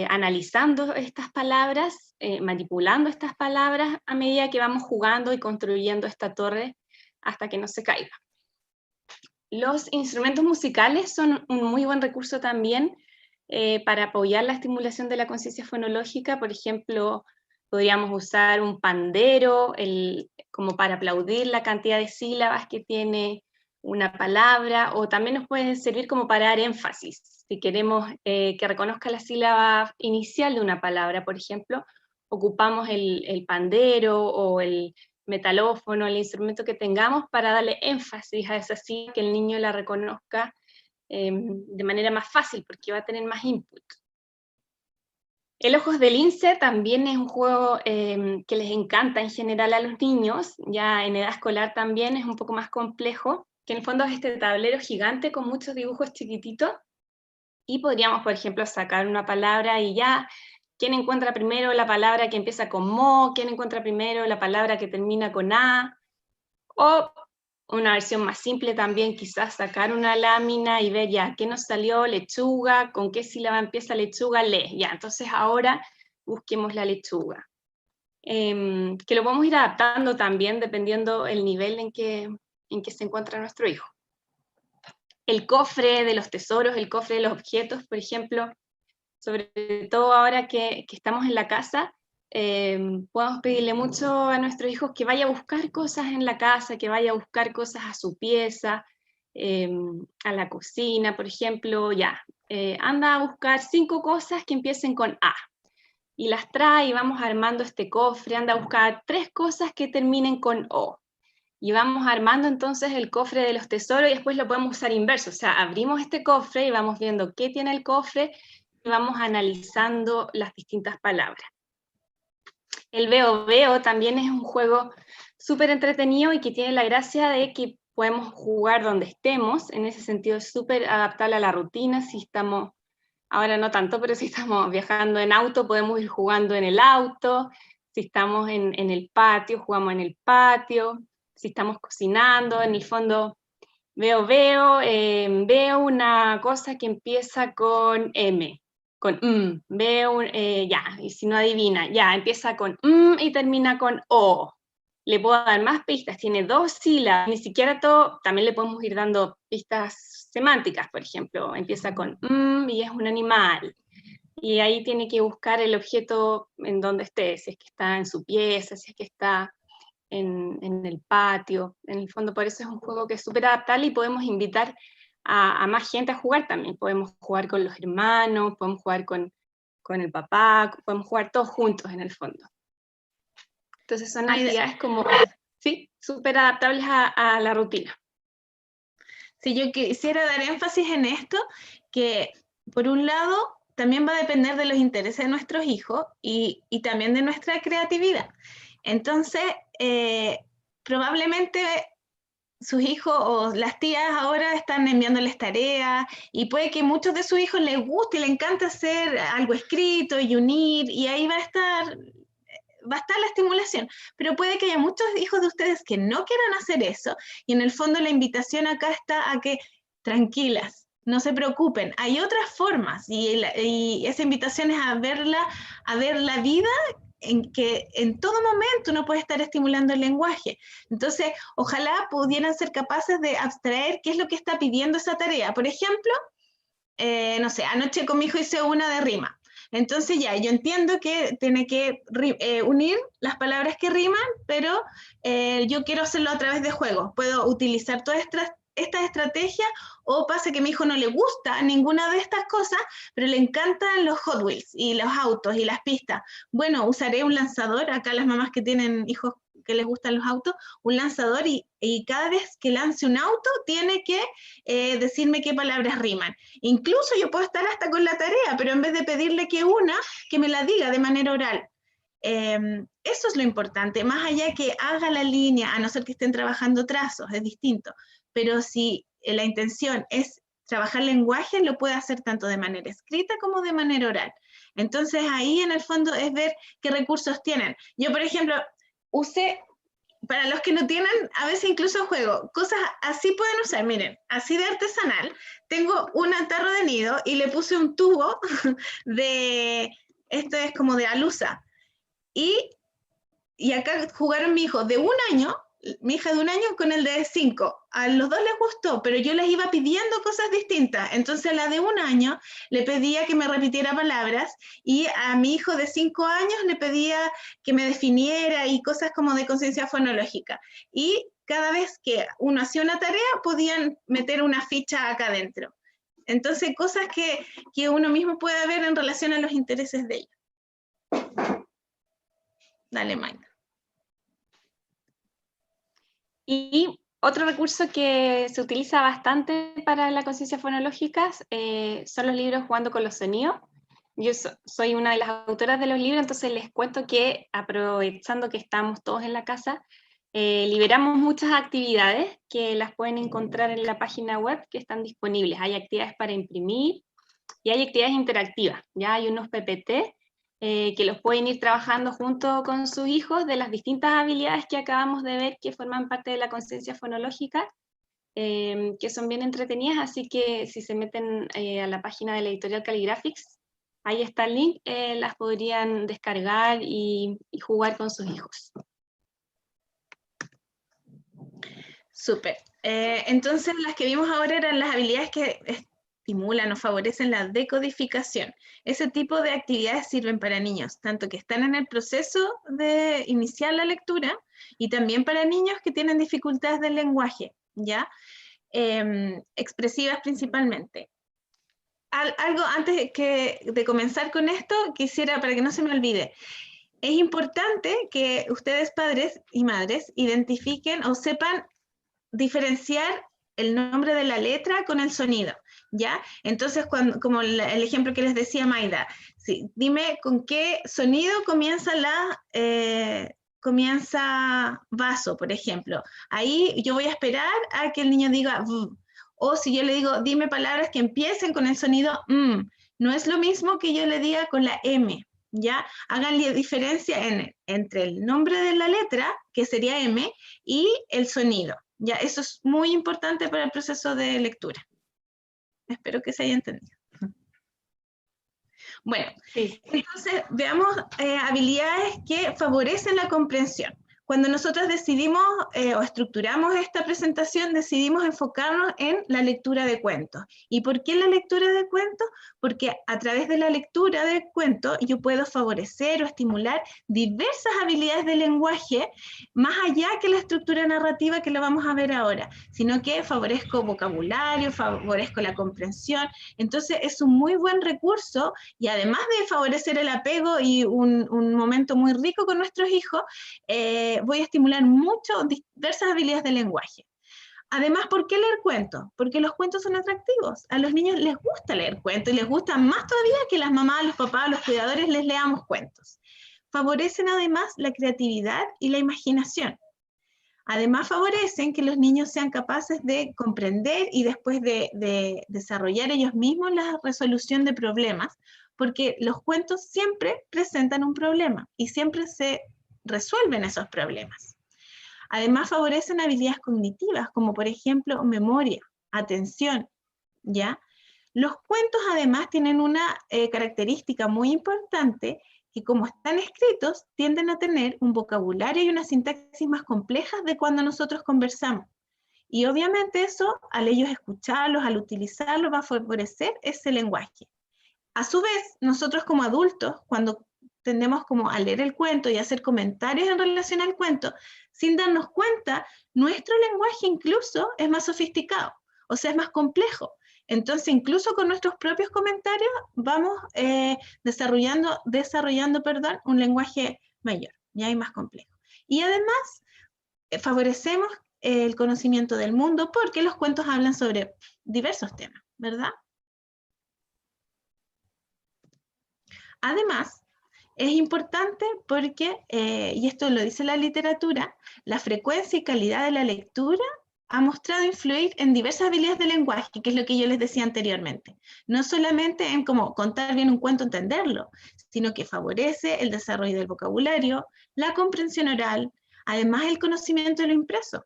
analizando estas palabras, manipulando estas palabras a medida que vamos jugando y construyendo esta torre hasta que no se caiga. Los instrumentos musicales son un muy buen recurso también para apoyar la estimulación de la conciencia fonológica. Por ejemplo, podríamos usar un pandero como para aplaudir la cantidad de sílabas que tiene una palabra, o también nos pueden servir como para dar énfasis. Si queremos que reconozca la sílaba inicial de una palabra, por ejemplo, ocupamos el pandero o el metalófono, el instrumento que tengamos, para darle énfasis a esa sílaba, que el niño la reconozca de manera más fácil, porque va a tener más input. El Ojos del Lince también es un juego que les encanta en general a los niños, ya en edad escolar también es un poco más complejo, que en el fondo es este tablero gigante con muchos dibujos chiquititos, y podríamos, por ejemplo, sacar una palabra y ya, ¿quién encuentra primero la palabra que empieza con mo? ¿Quién encuentra primero la palabra que termina con a? O una versión más simple también, quizás sacar una lámina y ver ya, ¿qué nos salió? Lechuga, ¿con qué sílaba empieza lechuga? Le, ya, entonces ahora busquemos la lechuga. Que lo vamos a ir adaptando también dependiendo el nivel en que se encuentra nuestro hijo. El cofre de los tesoros, el cofre de los objetos, por ejemplo, sobre todo ahora que estamos en la casa, podemos pedirle mucho a nuestros hijos que vaya a buscar cosas en la casa, que vaya a buscar cosas a su pieza, a la cocina, por ejemplo, ya, anda a buscar 5 cosas que empiecen con A, y las trae y vamos armando este cofre. Anda a buscar 3 cosas que terminen con O, y vamos armando entonces el cofre de los tesoros, y después lo podemos usar inverso, o sea, abrimos este cofre y vamos viendo qué tiene el cofre, y vamos analizando las distintas palabras. El Veo Veo también es un juego súper entretenido y que tiene la gracia de que podemos jugar donde estemos. En ese sentido es súper adaptable a la rutina. Si estamos, ahora no tanto, pero si estamos viajando en auto, podemos ir jugando en el auto. Si estamos en el patio, jugamos en el patio. Si estamos cocinando, en el fondo, veo una cosa que empieza con M. Con veo, ya, y si no adivina, ya, empieza con y termina con o. Le puedo dar más pistas, tiene 2 sílabas, ni siquiera todo, también le podemos ir dando pistas semánticas, por ejemplo, empieza con y es un animal, y ahí tiene que buscar el objeto en donde esté, si es que está en su pieza, si es que está en el patio. En el fondo, por eso es un juego que es súper adaptable y podemos invitar a más gente a jugar también. Podemos jugar con los hermanos, podemos jugar con el papá, podemos jugar todos juntos en el fondo. Entonces son actividades como, sí, súper adaptables a la rutina. Sí, yo quisiera dar énfasis en esto, que por un lado también va a depender de los intereses de nuestros hijos y también de nuestra creatividad. Entonces, probablemente sus hijos o las tías ahora están enviándoles tareas, y puede que muchos de sus hijos les guste y les encanta hacer algo escrito y unir, y ahí va a estar la estimulación, pero puede que haya muchos hijos de ustedes que no quieran hacer eso, y en el fondo la invitación acá está a que tranquilas, no se preocupen, hay otras formas, y esa invitación es a ver la vida en que en todo momento uno puede estar estimulando el lenguaje. Entonces, ojalá pudieran ser capaces de abstraer qué es lo que está pidiendo esa tarea. Por ejemplo, no sé, anoche con mi hijo hice una de rima. Entonces ya, yo entiendo que tiene que unir las palabras que riman, pero yo quiero hacerlo a través de juegos. Puedo utilizar todas estas estrategias, o pasa que a mi hijo no le gusta ninguna de estas cosas, pero le encantan los Hot Wheels y los autos y las pistas. Bueno, usaré un lanzador, acá las mamás que tienen hijos que les gustan los autos, un lanzador, y cada vez que lance un auto tiene que decirme qué palabras riman. Incluso yo puedo estar hasta con la tarea, pero en vez de pedirle que me la diga de manera oral. Eso es lo importante, más allá que haga la línea, a no ser que estén trabajando trazos, es distinto, pero si la intención es trabajar lenguaje, lo puede hacer tanto de manera escrita como de manera oral. Entonces ahí en el fondo es ver qué recursos tienen. Yo, por ejemplo, usé, para los que no tienen, a veces incluso juego, cosas así pueden usar, miren, así de artesanal, tengo un tarro de nido y le puse un tubo esto es como de alusa, y acá jugaron mi hijo de 1 año, mi hija de 1 año con el de 5. A los dos les gustó, pero yo les iba pidiendo cosas distintas. Entonces a la de 1 año le pedía que me repitiera palabras y a mi hijo de 5 años le pedía que me definiera y cosas como de conciencia fonológica. Y cada vez que uno hacía una tarea podían meter una ficha acá adentro. Entonces cosas que uno mismo puede ver en relación a los intereses de ellos. Dale, Maida. Y otro recurso que se utiliza bastante para la conciencia fonológica son los libros Jugando con los Sonidos. Yo soy una de las autoras de los libros, entonces les cuento que aprovechando que estamos todos en la casa, liberamos muchas actividades que las pueden encontrar en la página web que están disponibles. Hay actividades para imprimir y hay actividades interactivas. Ya hay unos PPT que los pueden ir trabajando junto con sus hijos de las distintas habilidades que acabamos de ver que forman parte de la conciencia fonológica, que son bien entretenidas, así que si se meten a la página de la editorial Caligraphics, ahí está el link, las podrían descargar y jugar con sus hijos. Súper. Entonces las que vimos ahora eran las habilidades que estimulan o favorecen la decodificación. Ese tipo de actividades sirven para niños, tanto que están en el proceso de iniciar la lectura y también para niños que tienen dificultades del lenguaje, ¿ya? Expresivas principalmente. Algo antes de comenzar con esto, quisiera, para que no se me olvide, es importante que ustedes, padres y madres, identifiquen o sepan diferenciar el nombre de la letra con el sonido, ¿ya? Entonces, como el ejemplo que les decía Maida, sí, dime con qué sonido comienza vaso, por ejemplo. Ahí yo voy a esperar a que el niño diga v, o si yo le digo, dime palabras que empiecen con el sonido m, no es lo mismo que yo le diga con la m, ¿ya? Háganle diferencia entre el nombre de la letra, que sería m, y el sonido. Ya, eso es muy importante para el proceso de lectura. Espero que se haya entendido. Bueno, sí. Entonces veamos habilidades que favorecen la comprensión. Cuando nosotros decidimos o estructuramos esta presentación, decidimos enfocarnos en la lectura de cuentos. ¿Y por qué la lectura de cuentos? Porque a través de la lectura de cuentos yo puedo favorecer o estimular diversas habilidades de lenguaje, más allá que la estructura narrativa que lo vamos a ver ahora, sino que favorezco vocabulario, favorezco la comprensión. Entonces es un muy buen recurso y además de favorecer el apego y un momento muy rico con nuestros hijos, voy a estimular mucho diversas habilidades de lenguaje. Además, ¿por qué leer cuentos? Porque los cuentos son atractivos. A los niños les gusta leer cuentos y les gusta más todavía que las mamás, los papás, los cuidadores les leamos cuentos. Favorecen además la creatividad y la imaginación. Además, favorecen que los niños sean capaces de comprender y después de desarrollar ellos mismos la resolución de problemas, porque los cuentos siempre presentan un problema y siempre se resuelven esos problemas. Además favorecen habilidades cognitivas, como por ejemplo memoria, atención, ¿ya? Los cuentos además tienen una característica muy importante, que como están escritos, tienden a tener un vocabulario y una sintaxis más complejas de cuando nosotros conversamos. Y obviamente eso, al ellos escucharlos, al utilizarlos, va a favorecer ese lenguaje. A su vez, nosotros como adultos, cuando tendemos como a leer el cuento y a hacer comentarios en relación al cuento, sin darnos cuenta, nuestro lenguaje incluso es más sofisticado, o sea, es más complejo. Entonces, incluso con nuestros propios comentarios, vamos desarrollando un lenguaje mayor, ya y más complejo. Y además, favorecemos el conocimiento del mundo, porque los cuentos hablan sobre diversos temas, ¿verdad? Además, es importante porque, y esto lo dice la literatura, la frecuencia y calidad de la lectura ha mostrado influir en diversas habilidades de lenguaje, que es lo que yo les decía anteriormente. No solamente en cómo contar bien un cuento, entenderlo, sino que favorece el desarrollo del vocabulario, la comprensión oral, además el conocimiento de lo impreso.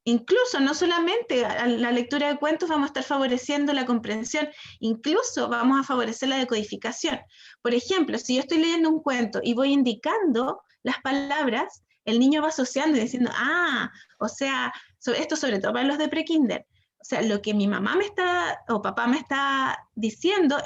Incluso, no solamente a la lectura de cuentos vamos a estar favoreciendo la comprensión, incluso vamos a favorecer la decodificación. Por ejemplo, si yo estoy leyendo un cuento y voy indicando las palabras, el niño va asociando y diciendo, ah, o sea, esto sobre todo para los de prekinder, o sea, lo que mi mamá me está, o papá me está diciendo,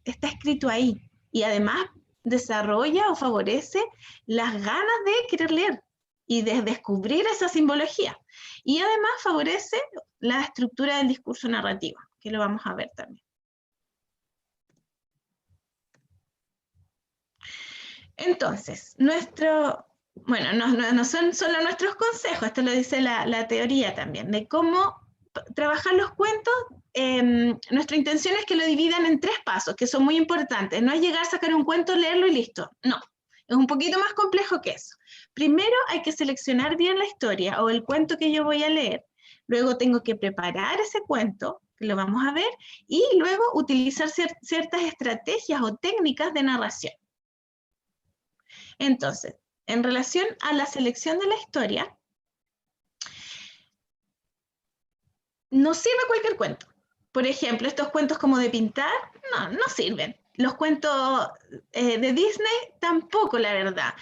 está escrito ahí. Y además desarrolla o favorece las ganas de querer leer y de descubrir esa simbología. Y además favorece la estructura del discurso narrativo, que lo vamos a ver también. Entonces, bueno, no son solo nuestros consejos, esto lo dice la teoría también, de cómo trabajar los cuentos. Nuestra intención es que lo dividan en 3 pasos, que son muy importantes. No es llegar a sacar un cuento, leerlo y listo. No, es un poquito más complejo que eso. Primero hay que seleccionar bien la historia o el cuento que yo voy a leer. Luego tengo que preparar ese cuento, que lo vamos a ver, y luego utilizar ciertas estrategias o técnicas de narración. Entonces, en relación a la selección de la historia, no sirve cualquier cuento. Por ejemplo, estos cuentos como de pintar, no sirven. Los cuentos de Disney tampoco, la verdad.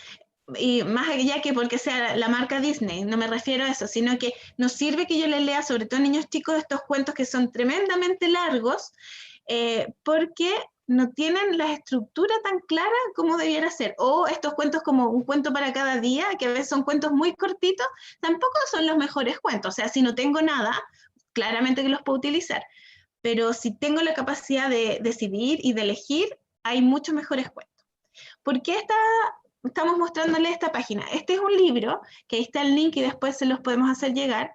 Y más allá que porque sea la marca Disney, no me refiero a eso, sino que nos sirve que yo les lea, sobre todo a niños chicos, estos cuentos que son tremendamente largos, porque no tienen la estructura tan clara como debiera ser. O estos cuentos como un cuento para cada día, que a veces son cuentos muy cortitos, tampoco son los mejores cuentos. O sea, si no tengo nada, claramente que los puedo utilizar. Pero si tengo la capacidad de decidir y de elegir, hay muchos mejores cuentos. ¿Por qué estamos mostrándole esta página? Este es un libro, que ahí está el link y después se los podemos hacer llegar,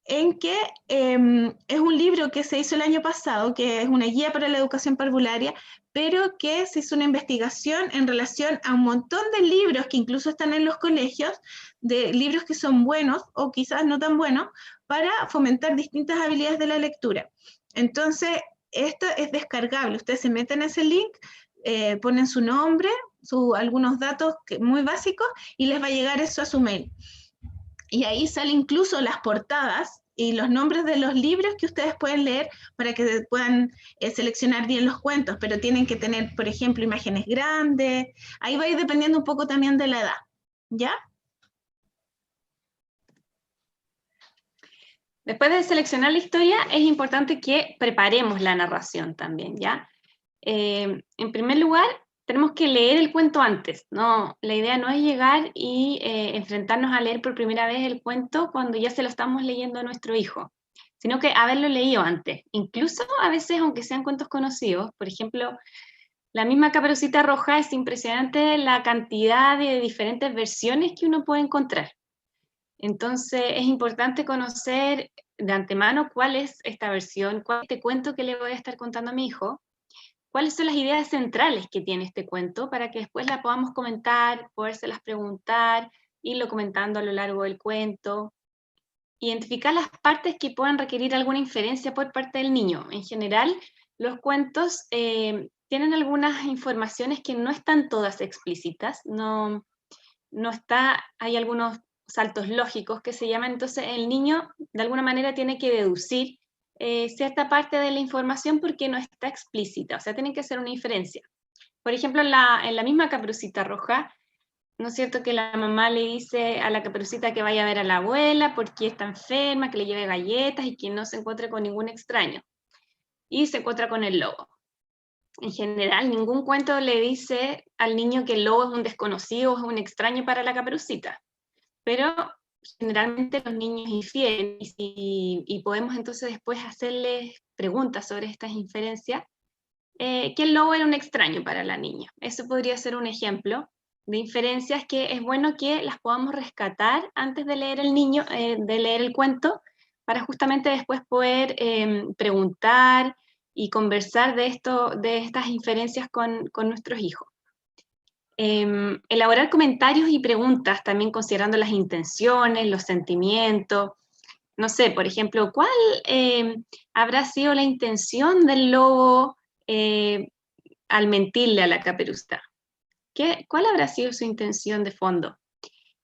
en que es un libro que se hizo el año pasado, que es una guía para la educación parvularia, pero que se hizo una investigación en relación a un montón de libros que incluso están en los colegios, de libros que son buenos o quizás no tan buenos, para fomentar distintas habilidades de la lectura. Entonces, esto es descargable. Ustedes se meten en ese link, ponen su nombre, algunos datos muy básicos, y les va a llegar eso a su mail. Y ahí salen incluso las portadas y los nombres de los libros que ustedes pueden leer para que puedan seleccionar bien los cuentos, pero tienen que tener, por ejemplo, imágenes grandes. Ahí va a ir dependiendo un poco también de la edad, ¿ya? Después de seleccionar la historia, es importante que preparemos la narración también, ¿ya? En primer lugar, tenemos que leer el cuento antes, ¿no? La idea no es llegar y enfrentarnos a leer por primera vez el cuento cuando ya se lo estamos leyendo a nuestro hijo, sino que haberlo leído antes. Incluso a veces, aunque sean cuentos conocidos, por ejemplo, la misma Caperucita Roja, es impresionante la cantidad de diferentes versiones que uno puede encontrar. Entonces es importante conocer de antemano cuál es esta versión, cuál es este cuento que le voy a estar contando a mi hijo, cuáles son las ideas centrales que tiene este cuento para que después la podamos comentar, podérselas preguntar, irlo comentando a lo largo del cuento. Identificar las partes que puedan requerir alguna inferencia por parte del niño. En general, los cuentos tienen algunas informaciones que no están todas explícitas, hay algunos saltos lógicos que se llaman, entonces el niño de alguna manera tiene que deducir cierta parte de la información porque no está explícita, o sea, tiene que hacer una inferencia. Por ejemplo, en la misma Caperucita Roja, ¿no es cierto que la mamá le dice a la Caperucita que vaya a ver a la abuela porque está enferma, que le lleve galletas y que no se encuentre con ningún extraño? Y se encuentra con el lobo. En general, ningún cuento le dice al niño que el lobo es un desconocido o es un extraño para la Caperucita, pero generalmente los niños infieren y podemos entonces después hacerles preguntas sobre estas inferencias, que el lobo era un extraño para la niña. Eso podría ser un ejemplo de inferencias que es bueno que las podamos rescatar antes de leer de leer el cuento, para justamente después poder preguntar y conversar de estas inferencias con nuestros hijos. Elaborar comentarios y preguntas, también considerando las intenciones, los sentimientos. No sé, por ejemplo, ¿cuál habrá sido la intención del lobo al mentirle a la Caperucita? ¿Cuál habrá sido su intención de fondo?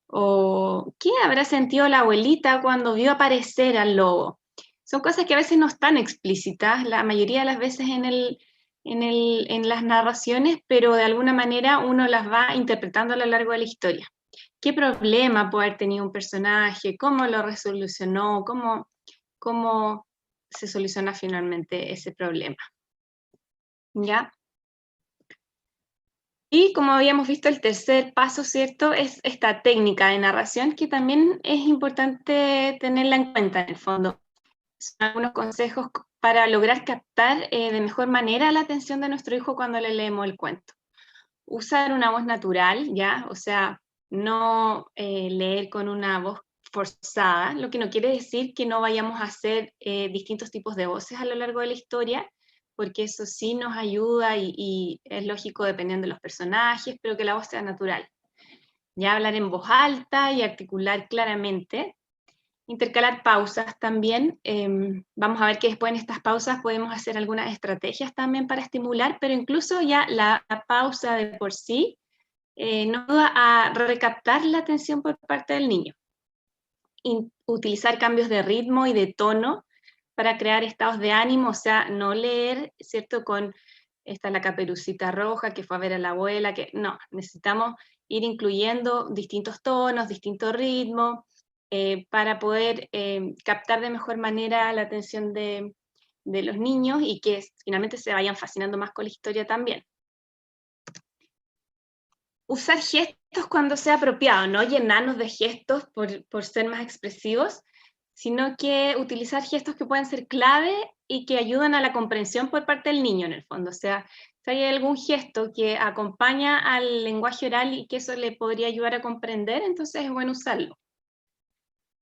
¿O qué habrá sentido la abuelita cuando vio aparecer al lobo? Son cosas que a veces no están explícitas, la mayoría de las veces en las narraciones, pero de alguna manera uno las va interpretando a lo largo de la historia. qué problema puede haber tenido un personaje, cómo lo resolucionó, cómo se soluciona finalmente ese problema. ¿Ya? Y como habíamos visto, el tercer paso, ¿cierto?, es esta técnica de narración, que también es importante tenerla en cuenta en el fondo. Son algunos consejos para lograr captar de mejor manera la atención de nuestro hijo cuando le leemos el cuento. Usar una voz natural, ¿ya? O sea, no leer con una voz forzada, lo que no quiere decir que no vayamos a hacer distintos tipos de voces a lo largo de la historia, porque eso sí nos ayuda y es lógico dependiendo de los personajes, pero que la voz sea natural. Ya hablar en voz alta y articular claramente. Intercalar pausas también. Vamos a ver que después en estas pausas podemos hacer algunas estrategias también para estimular, pero incluso ya la pausa de por sí nos ayuda a recaptar la atención por parte del niño. Utilizar cambios de ritmo y de tono para crear estados de ánimo, o sea, no leer, ¿cierto?, con esta la Caperucita Roja que fue a ver a la abuela, que no, necesitamos ir incluyendo distintos tonos, distintos ritmos, para poder captar de mejor manera la atención de los niños y que finalmente se vayan fascinando más con la historia también. Usar gestos cuando sea apropiado, no llenarnos de gestos por ser más expresivos, sino que utilizar gestos que pueden ser clave y que ayudan a la comprensión por parte del niño en el fondo. O sea, si hay algún gesto que acompaña al lenguaje oral y que eso le podría ayudar a comprender, entonces es bueno usarlo.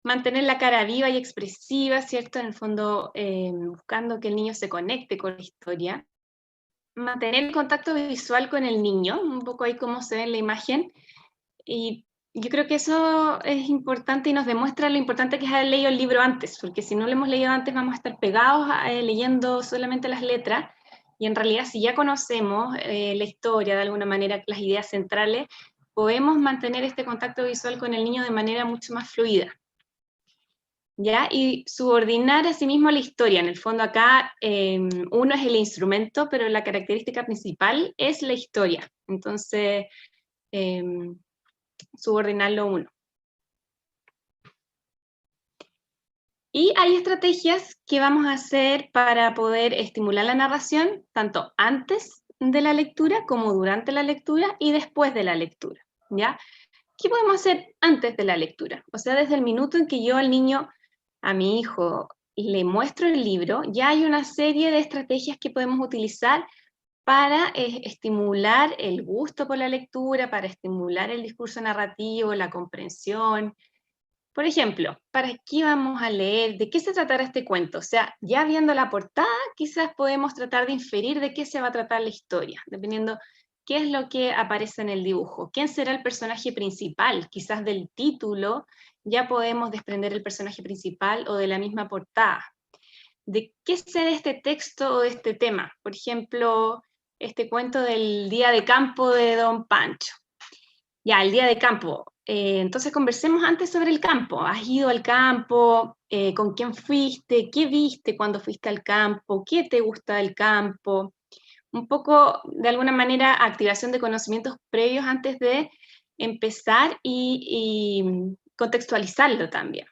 Mantener la cara viva y expresiva, ¿cierto? En el fondo, buscando que el niño se conecte con la historia. Mantener el contacto visual con el niño, un poco ahí como se ve en la imagen, y yo creo que eso es importante y nos demuestra lo importante que es haber leído el libro antes, porque si no lo hemos leído antes vamos a estar pegados leyendo solamente las letras, y en realidad si ya conocemos la historia de alguna manera, las ideas centrales, podemos mantener este contacto visual con el niño de manera mucho más fluida. ¿Ya? Y subordinar a sí mismo la historia. En el fondo acá uno es el instrumento, pero la característica principal es la historia. Entonces, subordinarlo uno. Y hay estrategias que vamos a hacer para poder estimular la narración, tanto antes de la lectura como durante la lectura y después de la lectura, ¿ya? ¿Qué podemos hacer antes de la lectura? O sea, desde el minuto en que yo al niño, a mi hijo, le muestro el libro, ya hay una serie de estrategias que podemos utilizar para estimular el gusto por la lectura, para estimular el discurso narrativo, la comprensión. Por ejemplo, ¿para qué vamos a leer? ¿De qué se tratará este cuento? O sea, ya viendo la portada, quizás podemos tratar de inferir de qué se va a tratar la historia, dependiendo qué es lo que aparece en el dibujo. ¿Quién será el personaje principal? Quizás del título ya podemos desprender el personaje principal o de la misma portada. ¿De qué será este texto o de este tema? Por ejemplo, este cuento del día de campo de Don Pancho. Ya, el día de campo. Entonces conversemos antes sobre el campo. ¿Has ido al campo? ¿Con quién fuiste? ¿Qué viste cuando fuiste al campo? ¿Qué te gusta del campo? Un poco, de alguna manera, activación de conocimientos previos antes de empezar y contextualizarlo también.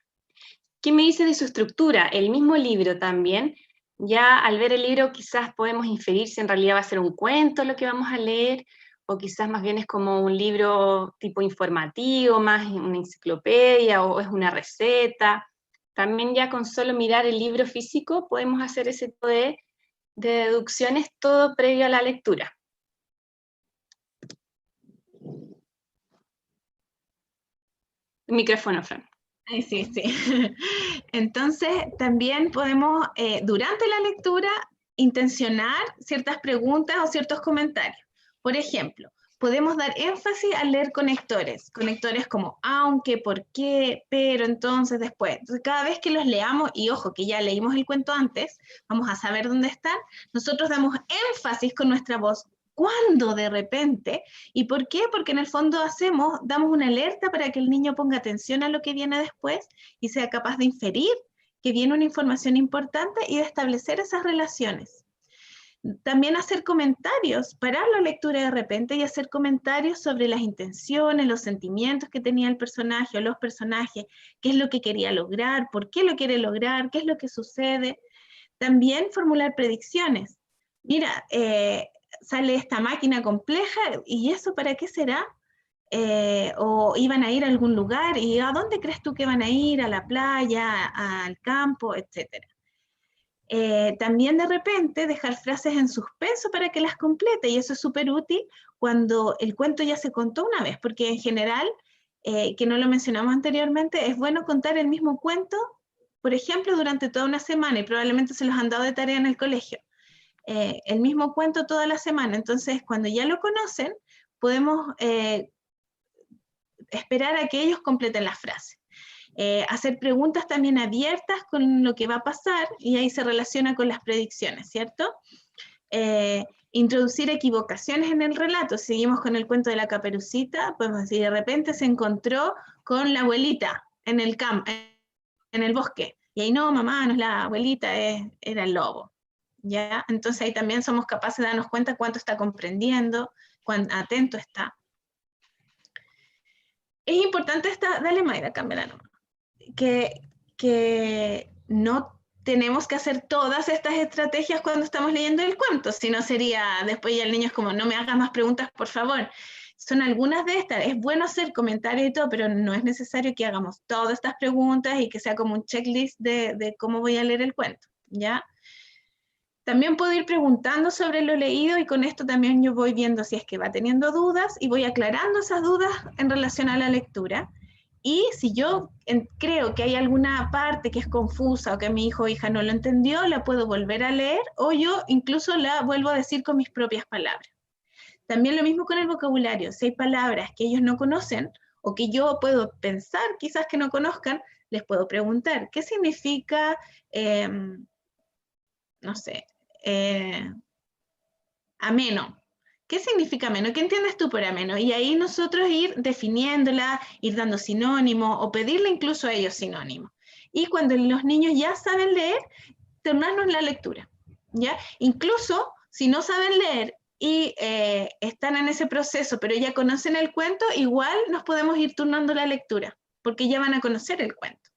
¿Qué me dice de su estructura? El mismo libro también. Ya al ver el libro quizás podemos inferir si en realidad va a ser un cuento lo que vamos a leer, o quizás más bien es como un libro tipo informativo, más una enciclopedia, o es una receta. También ya con solo mirar el libro físico podemos hacer ese tipo de deducciones, todo previo a la lectura. Micrófono, Fran. Sí, sí. Entonces, también podemos, durante la lectura, intencionar ciertas preguntas o ciertos comentarios. Por ejemplo, podemos dar énfasis al leer conectores como aunque, por qué, pero, entonces, después. Entonces, cada vez que los leamos, y ojo, que ya leímos el cuento antes, vamos a saber dónde están, nosotros damos énfasis con nuestra voz. ¿Cuándo de repente? ¿Y por qué? Porque en el fondo damos una alerta para que el niño ponga atención a lo que viene después y sea capaz de inferir que viene una información importante y de establecer esas relaciones. También hacer comentarios, parar la lectura de repente y hacer comentarios sobre las intenciones, los sentimientos que tenía el personaje o los personajes, qué es lo que quería lograr, por qué lo quiere lograr, qué es lo que sucede. También formular predicciones. Mira, sale esta máquina compleja, ¿y eso para qué será? O iban a ir a algún lugar, ¿y a dónde crees tú que van a ir? ¿A la playa, al campo, etcétera? También de repente dejar frases en suspenso para que las complete, y eso es súper útil cuando el cuento ya se contó una vez, porque en general, que no lo mencionamos anteriormente, es bueno contar el mismo cuento, por ejemplo, durante toda una semana, y probablemente se los han dado de tarea en el colegio, el mismo cuento toda la semana. Entonces, cuando ya lo conocen, podemos esperar a que ellos completen las frases. Hacer preguntas también abiertas con lo que va a pasar, y ahí se relaciona con las predicciones, ¿cierto? Introducir equivocaciones en el relato. Seguimos con el cuento de la Caperucita, podemos decir, de repente se encontró con la abuelita en el campo, en el bosque, y ahí no, mamá, no es la abuelita, era el lobo, ¿ya? Entonces ahí también somos capaces de darnos cuenta cuánto está comprendiendo, cuán atento está. Es importante dale Mayra, cámbiala nomás, que no tenemos que hacer todas estas estrategias cuando estamos leyendo el cuento, si no sería, después ya el niño es como, no me hagas más preguntas, por favor. Son algunas de estas, es bueno hacer comentarios y todo, pero no es necesario que hagamos todas estas preguntas y que sea como un checklist de cómo voy a leer el cuento, ¿ya? También puedo ir preguntando sobre lo leído, y con esto también yo voy viendo si es que va teniendo dudas y voy aclarando esas dudas en relación a la lectura. Y si yo creo que hay alguna parte que es confusa o que mi hijo o hija no lo entendió, la puedo volver a leer, o yo incluso la vuelvo a decir con mis propias palabras. También lo mismo con el vocabulario. Si hay palabras que ellos no conocen o que yo puedo pensar quizás que no conozcan, les puedo preguntar, ¿qué significa, no sé, ameno? ¿Qué significa ameno? ¿Qué entiendes tú por ameno? Y ahí nosotros ir definiéndola, ir dando sinónimos o pedirle incluso a ellos sinónimos. Y cuando los niños ya saben leer, turnarnos la lectura, ¿ya? Incluso si no saben leer y están en ese proceso, pero ya conocen el cuento, igual nos podemos ir turnando la lectura, porque ya van a conocer el cuento.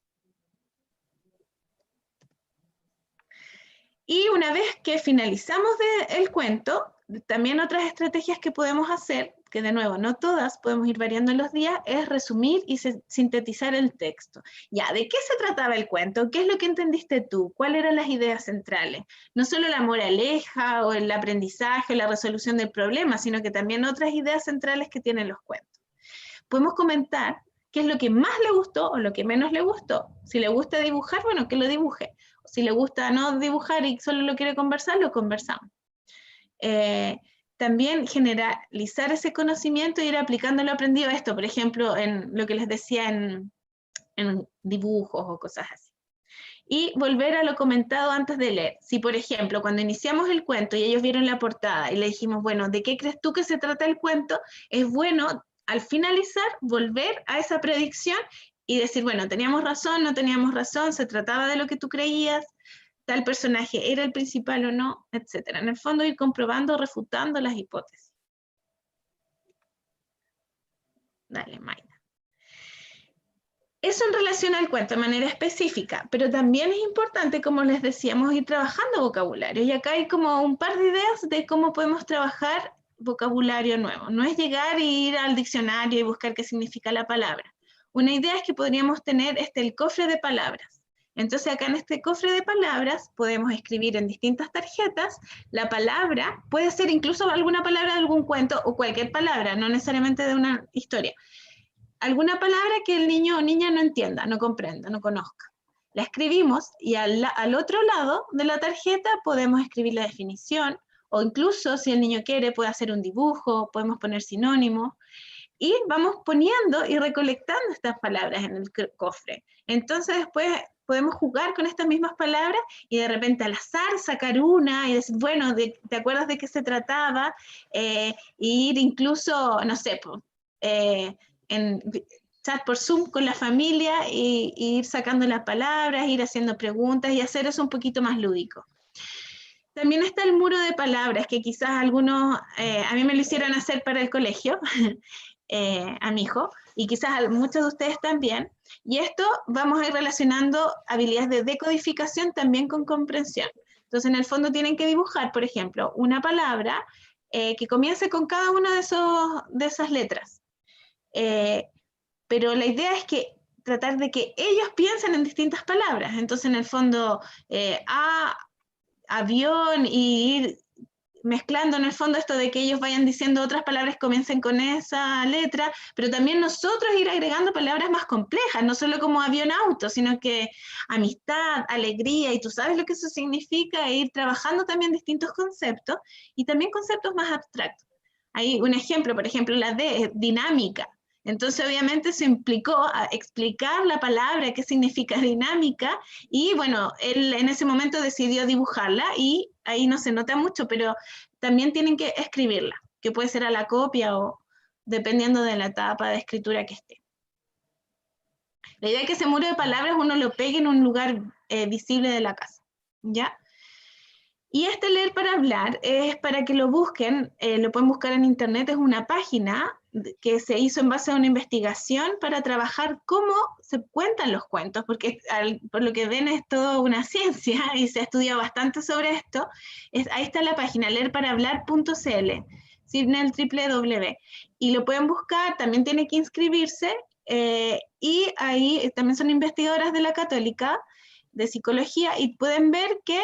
Y una vez que finalizamos el cuento, también otras estrategias que podemos hacer, que de nuevo no todas, podemos ir variando en los días, es resumir y sintetizar el texto. Ya, ¿de qué se trataba el cuento? ¿Qué es lo que entendiste tú? ¿Cuáles eran las ideas centrales? No solo la moraleja o el aprendizaje o la resolución del problema, sino que también otras ideas centrales que tienen los cuentos. Podemos comentar qué es lo que más le gustó o lo que menos le gustó. Si le gusta dibujar, bueno, que lo dibuje. Si le gusta no dibujar y solo lo quiere conversar, lo conversamos. También generalizar ese conocimiento e ir aplicando lo aprendido a esto, por ejemplo, en lo que les decía en dibujos o cosas así. Y volver a lo comentado antes de leer. Si, por ejemplo, cuando iniciamos el cuento y ellos vieron la portada y le dijimos, bueno, ¿de qué crees tú que se trata el cuento? Es bueno, al finalizar, volver a esa predicción y decir, bueno, teníamos razón, no teníamos razón, se trataba de lo que tú creías, tal personaje era el principal o no, etc. En el fondo ir comprobando, refutando las hipótesis. Dale, Mayra. Eso en relación al cuento de manera específica, pero también es importante, como les decíamos, ir trabajando vocabulario. Y acá hay como un par de ideas de cómo podemos trabajar vocabulario nuevo. No es llegar e ir al diccionario y buscar qué significa la palabra. Una idea es que podríamos tener el cofre de palabras. Entonces acá en este cofre de palabras podemos escribir en distintas tarjetas la palabra, puede ser incluso alguna palabra de algún cuento o cualquier palabra, no necesariamente de una historia. Alguna palabra que el niño o niña no entienda, no comprenda, no conozca. La escribimos y al otro lado de la tarjeta podemos escribir la definición, o incluso si el niño quiere puede hacer un dibujo, podemos poner sinónimos, y vamos poniendo y recolectando estas palabras en el cofre. Entonces después podemos jugar con estas mismas palabras y de repente al azar sacar una y decir, bueno, ¿te acuerdas de qué se trataba? Ir incluso, no sé, en chat por Zoom con la familia y ir sacando las palabras, ir haciendo preguntas y hacer eso un poquito más lúdico. También está el muro de palabras, que quizás algunos, a mí me lo hicieron hacer para el colegio, a mi hijo, y quizás a muchos de ustedes también. Y esto vamos a ir relacionando habilidades de decodificación también con comprensión. Entonces, en el fondo tienen que dibujar, por ejemplo, una palabra que comience con cada una de esas letras. Pero la idea es que tratar de que ellos piensen en distintas palabras. Entonces, en el fondo, avión, y ir mezclando en el fondo esto de que ellos vayan diciendo otras palabras que comiencen con esa letra, pero también nosotros ir agregando palabras más complejas, no solo como avión, auto, sino que amistad, alegría, y tú sabes lo que eso significa, e ir trabajando también distintos conceptos, y también conceptos más abstractos. Hay un ejemplo, por ejemplo, la D, dinámica. Entonces, obviamente, eso implicó explicar la palabra, qué significa dinámica, y bueno, él en ese momento decidió dibujarla, y ahí no se nota mucho, pero también tienen que escribirla, que puede ser a la copia o dependiendo de la etapa de escritura que esté. La idea es que ese muro de palabras uno lo pegue en un lugar visible de la casa, ¿ya? Y este leer para hablar es para que lo busquen, lo pueden buscar en internet, es una página que se hizo en base a una investigación para trabajar cómo se cuentan los cuentos, porque por lo que ven es toda una ciencia y se ha estudiado bastante sobre esto. Ahí está la página, leerparahablar.cl, sin el www, y lo pueden buscar, también tiene que inscribirse, y ahí también son investigadoras de la Católica, de psicología, y pueden ver que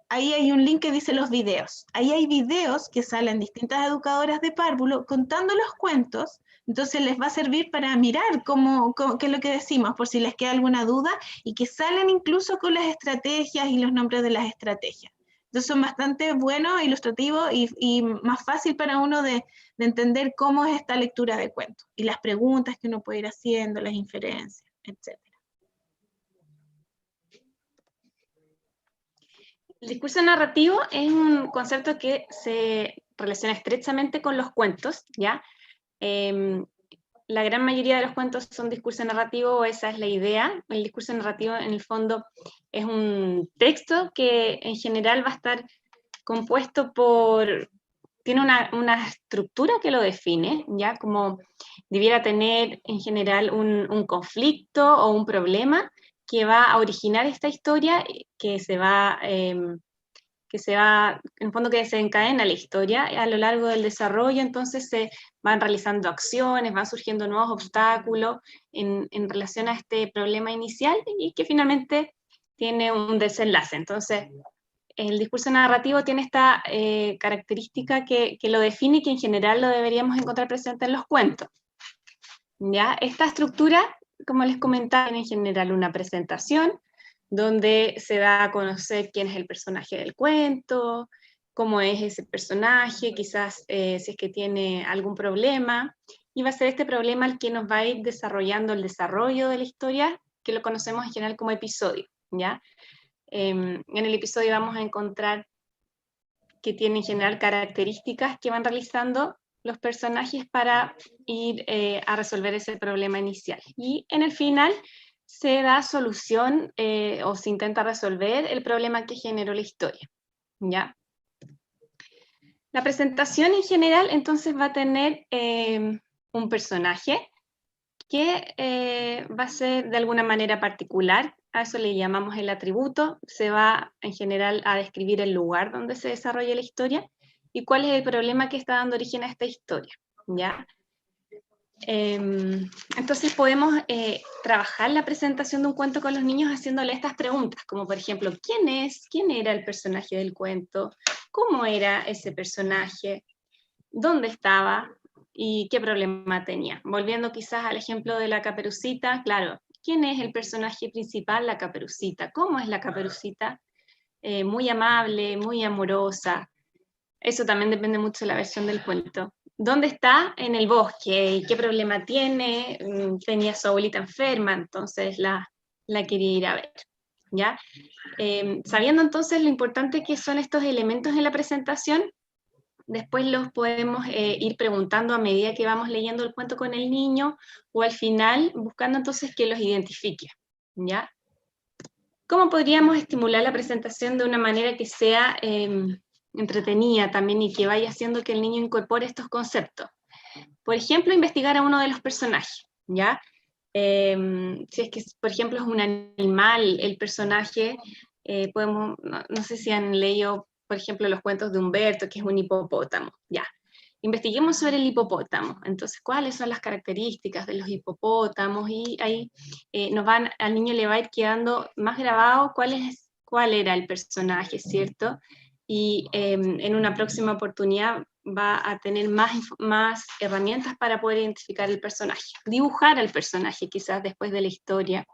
ahí hay un link que dice los videos. Ahí hay videos que salen distintas educadoras de párvulo contando los cuentos, entonces les va a servir para mirar qué es lo que decimos, por si les queda alguna duda, y que salen incluso con las estrategias y los nombres de las estrategias. Entonces son bastante buenos, ilustrativos, y más fácil para uno de entender cómo es esta lectura de cuentos, y las preguntas que uno puede ir haciendo, las inferencias, etc. El discurso narrativo es un concepto que se relaciona estrechamente con los cuentos, ¿ya? La gran mayoría de los cuentos son discurso narrativo, esa es la idea. El discurso narrativo, en el fondo, es un texto que en general va a estar compuesto por... Tiene una estructura que lo define, ¿ya? Como debiera tener en general un conflicto o un problema que va a originar esta historia, que se va, en el fondo que desencadena la historia a lo largo del desarrollo. Entonces se van realizando acciones, van surgiendo nuevos obstáculos en relación a este problema inicial, y que finalmente tiene un desenlace. Entonces, el discurso narrativo tiene esta característica que lo define, y que en general lo deberíamos encontrar presente en los cuentos, ¿ya? Esta estructura, como les comentaba, en general una presentación donde se da a conocer quién es el personaje del cuento, cómo es ese personaje, quizás si es que tiene algún problema, y va a ser este problema el que nos va a ir desarrollando el desarrollo de la historia, que lo conocemos en general como episodio, ¿ya? En el episodio vamos a encontrar que tiene en general características que van realizando los personajes para ir a resolver ese problema inicial. Y en el final se da solución o se intenta resolver el problema que generó la historia, ¿ya? La presentación en general entonces va a tener un personaje que va a ser de alguna manera particular, a eso le llamamos el atributo. Se va en general a describir el lugar donde se desarrolla la historia y cuál es el problema que está dando origen a esta historia, ¿ya? Entonces podemos trabajar la presentación de un cuento con los niños haciéndole estas preguntas, como por ejemplo, ¿quién era el personaje del cuento? ¿Cómo era ese personaje? ¿Dónde estaba? ¿Y qué problema tenía? Volviendo quizás al ejemplo de la Caperucita, claro, ¿quién es el personaje principal? La Caperucita. ¿Cómo es la Caperucita? Muy amable, muy amorosa. Eso también depende mucho de la versión del cuento. ¿Dónde está? En el bosque. ¿Y qué problema tiene? Tenía a su abuelita enferma, entonces la quería ir a ver, ¿ya? Sabiendo entonces lo importante que son estos elementos en la presentación, después los podemos ir preguntando a medida que vamos leyendo el cuento con el niño, o al final buscando entonces que los identifique, ¿ya? ¿Cómo podríamos estimular la presentación de una manera que sea entretenida también y que vaya haciendo que el niño incorpore estos conceptos? Por ejemplo, investigar a uno de los personajes, ¿ya? Si es que, por ejemplo, es un animal el personaje, no sé si han leído, por ejemplo, los cuentos de Humberto, que es un hipopótamo, ya. Investiguemos sobre el hipopótamo, entonces, ¿cuáles son las características de los hipopótamos? Y ahí al niño le va a ir quedando más grabado cuál era el personaje, ¿cierto? Y en una próxima oportunidad va a tener más herramientas para poder identificar el personaje, dibujar al personaje quizás después de la historia,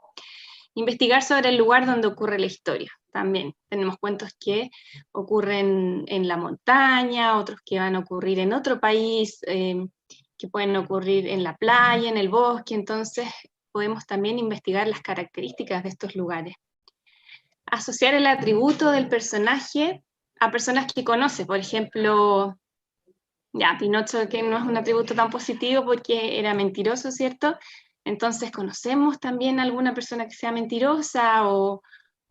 investigar sobre el lugar donde ocurre la historia. También tenemos cuentos que ocurren en la montaña, otros que van a ocurrir en otro país, que pueden ocurrir en la playa, en el bosque, entonces podemos también investigar las características de estos lugares. Asociar el atributo del personaje a personas que conoce, por ejemplo, ya, Pinocho, que no es un atributo tan positivo porque era mentiroso, ¿cierto? Entonces, ¿conocemos también a alguna persona que sea mentirosa o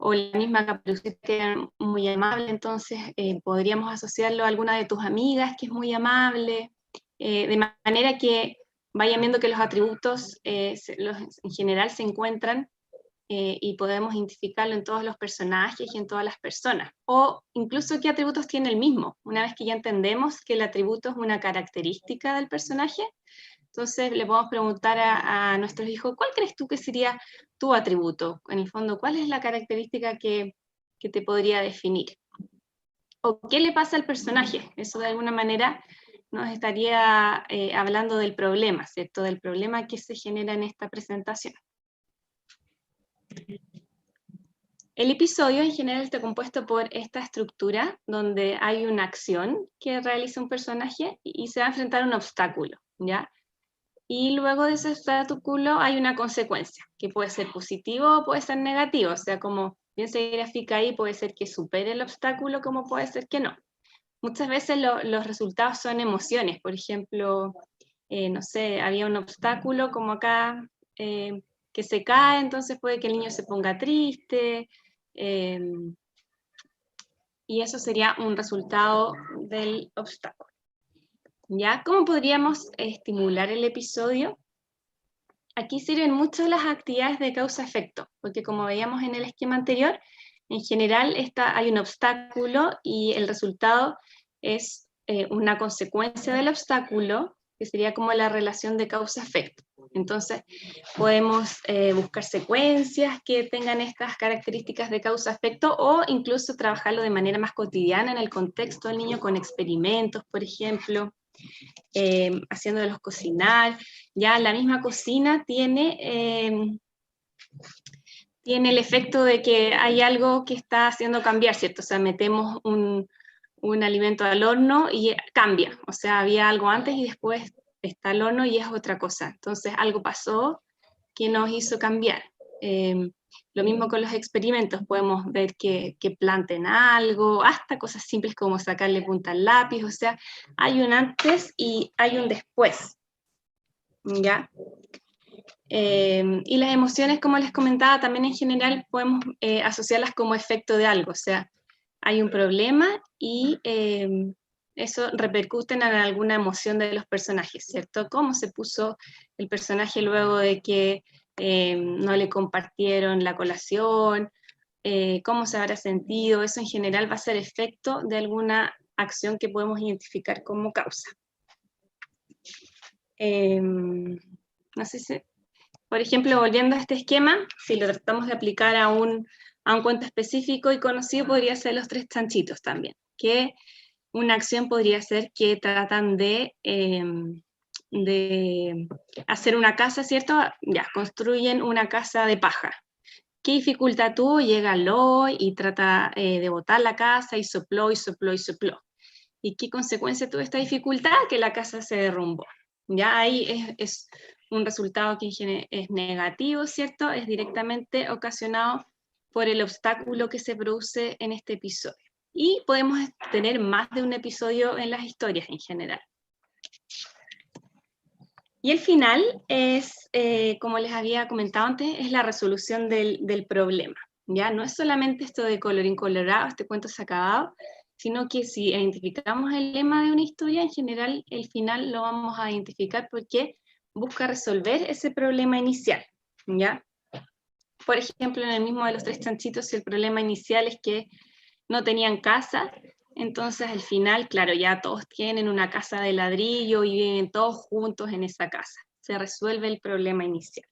la misma Caperucita que era muy amable? Entonces, podríamos asociarlo a alguna de tus amigas que es muy amable, de manera que vayan viendo que los atributos en general se encuentran y podemos identificarlo en todos los personajes y en todas las personas. O incluso qué atributos tiene el mismo. Una vez que ya entendemos que el atributo es una característica del personaje, entonces le podemos preguntar a nuestros hijos, ¿cuál crees tú que sería tu atributo? En el fondo, ¿cuál es la característica que te podría definir? ¿O qué le pasa al personaje? Eso de alguna manera nos estaría hablando del problema, ¿cierto? Del problema que se genera en esta presentación. El episodio en general está compuesto por esta estructura donde hay una acción que realiza un personaje y se va a enfrentar a un obstáculo, ¿ya? Y luego de ese obstáculo hay una consecuencia, que puede ser positivo o puede ser negativo, o sea, como bien se grafica ahí, puede ser que supere el obstáculo como puede ser que no. Muchas veces los resultados son emociones, por ejemplo, no sé, había un obstáculo como acá que se cae, entonces puede que el niño se ponga triste, y eso sería un resultado del obstáculo. ¿Ya? ¿Cómo podríamos estimular el episodio? Aquí sirven mucho las actividades de causa-efecto, porque como veíamos en el esquema anterior, en general hay un obstáculo y el resultado es una consecuencia del obstáculo, que sería como la relación de causa-efecto. Entonces, podemos buscar secuencias que tengan estas características de causa-efecto o incluso trabajarlo de manera más cotidiana en el contexto del niño con experimentos, por ejemplo, haciéndolos cocinar. Ya la misma cocina tiene el efecto de que hay algo que está haciendo cambiar, ¿cierto? O sea, metemos un alimento al horno y cambia. O sea, había algo antes y después está al horno y es otra cosa. Entonces, algo pasó que nos hizo cambiar. Lo mismo con los experimentos, podemos ver que planten algo, hasta cosas simples como sacarle punta al lápiz, o sea, hay un antes y hay un después, ¿ya? Y las emociones, como les comentaba, también en general podemos asociarlas como efecto de algo, o sea, hay un problema y eso repercute en alguna emoción de los personajes, ¿cierto? ¿Cómo se puso el personaje luego de que no le compartieron la colación? ¿Cómo se habrá sentido? Eso en general va a ser efecto de alguna acción que podemos identificar como causa. No sé si... Por ejemplo, volviendo a este esquema, si lo tratamos de aplicar a un cuento específico y conocido, podría ser los tres chanchitos también, que una acción podría ser que tratan de hacer una casa, ¿cierto? Ya, construyen una casa de paja. ¿Qué dificultad tuvo? Llega Loy y trata de botar la casa y sopló y sopló y sopló. ¿Y qué consecuencia tuvo esta dificultad? Que la casa se derrumbó. Ya ahí es un resultado que es negativo, ¿cierto? Es directamente ocasionado por el obstáculo que se produce en este episodio. Y podemos tener más de un episodio en las historias en general. Y el final es, como les había comentado antes, es la resolución del problema. Ya no es solamente esto de colorín colorado, este cuento se ha acabado, sino que si identificamos el lema de una historia, en general el final lo vamos a identificar porque busca resolver ese problema inicial, ¿ya? Por ejemplo, en el mismo de los 3 chanchitos, si el problema inicial es que no tenían casa, entonces al final, claro, ya todos tienen una casa de ladrillo y viven todos juntos en esa casa. Se resuelve el problema inicial.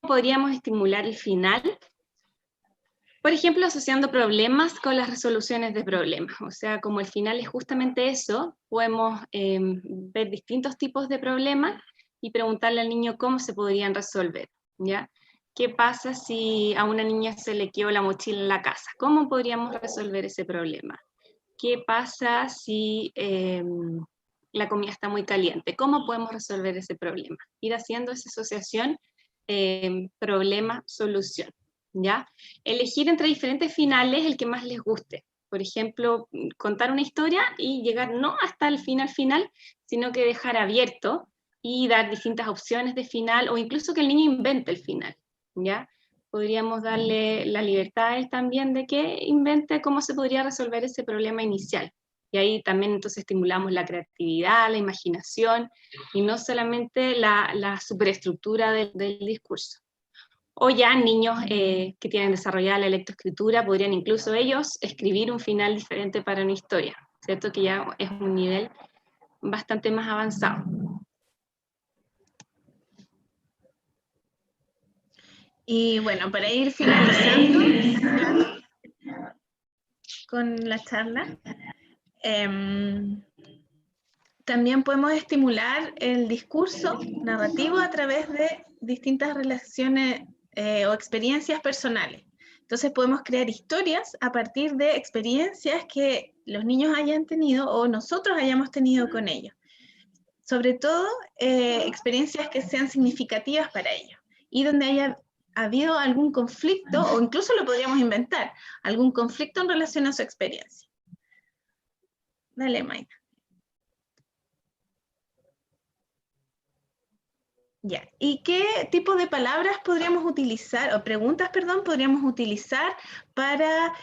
Podríamos estimular el final, por ejemplo, asociando problemas con las resoluciones de problemas. O sea, como el final es justamente eso, podemos ver distintos tipos de problemas y preguntarle al niño cómo se podrían resolver, ¿ya? ¿Qué pasa si a una niña se le quedó la mochila en la casa? ¿Cómo podríamos resolver ese problema? ¿Qué pasa si la comida está muy caliente? ¿Cómo podemos resolver ese problema? Ir haciendo esa asociación problema-solución, ¿ya? Elegir entre diferentes finales el que más les guste. Por ejemplo, contar una historia y llegar no hasta el final, sino que dejar abierto y dar distintas opciones de final, o incluso que el niño invente el final, ¿ya? Podríamos darle la libertad a él también de que invente cómo se podría resolver ese problema inicial. Y ahí también entonces estimulamos la creatividad, la imaginación, y no solamente la superestructura del discurso. O ya niños que tienen desarrollada la lectoescritura podrían incluso ellos escribir un final diferente para una historia, ¿cierto? Que ya es un nivel bastante más avanzado. Y bueno, para ir finalizando con la charla, también podemos estimular el discurso narrativo a través de distintas relaciones o experiencias personales. Entonces podemos crear historias a partir de experiencias que los niños hayan tenido o nosotros hayamos tenido con ellos. Sobre todo, experiencias que sean significativas para ellos y donde haya habido algún conflicto, o incluso lo podríamos inventar, algún conflicto en relación a su experiencia. Dale, Maika. Ya, ¿y qué tipo de palabras podríamos utilizar, o preguntas, perdón, podríamos utilizar para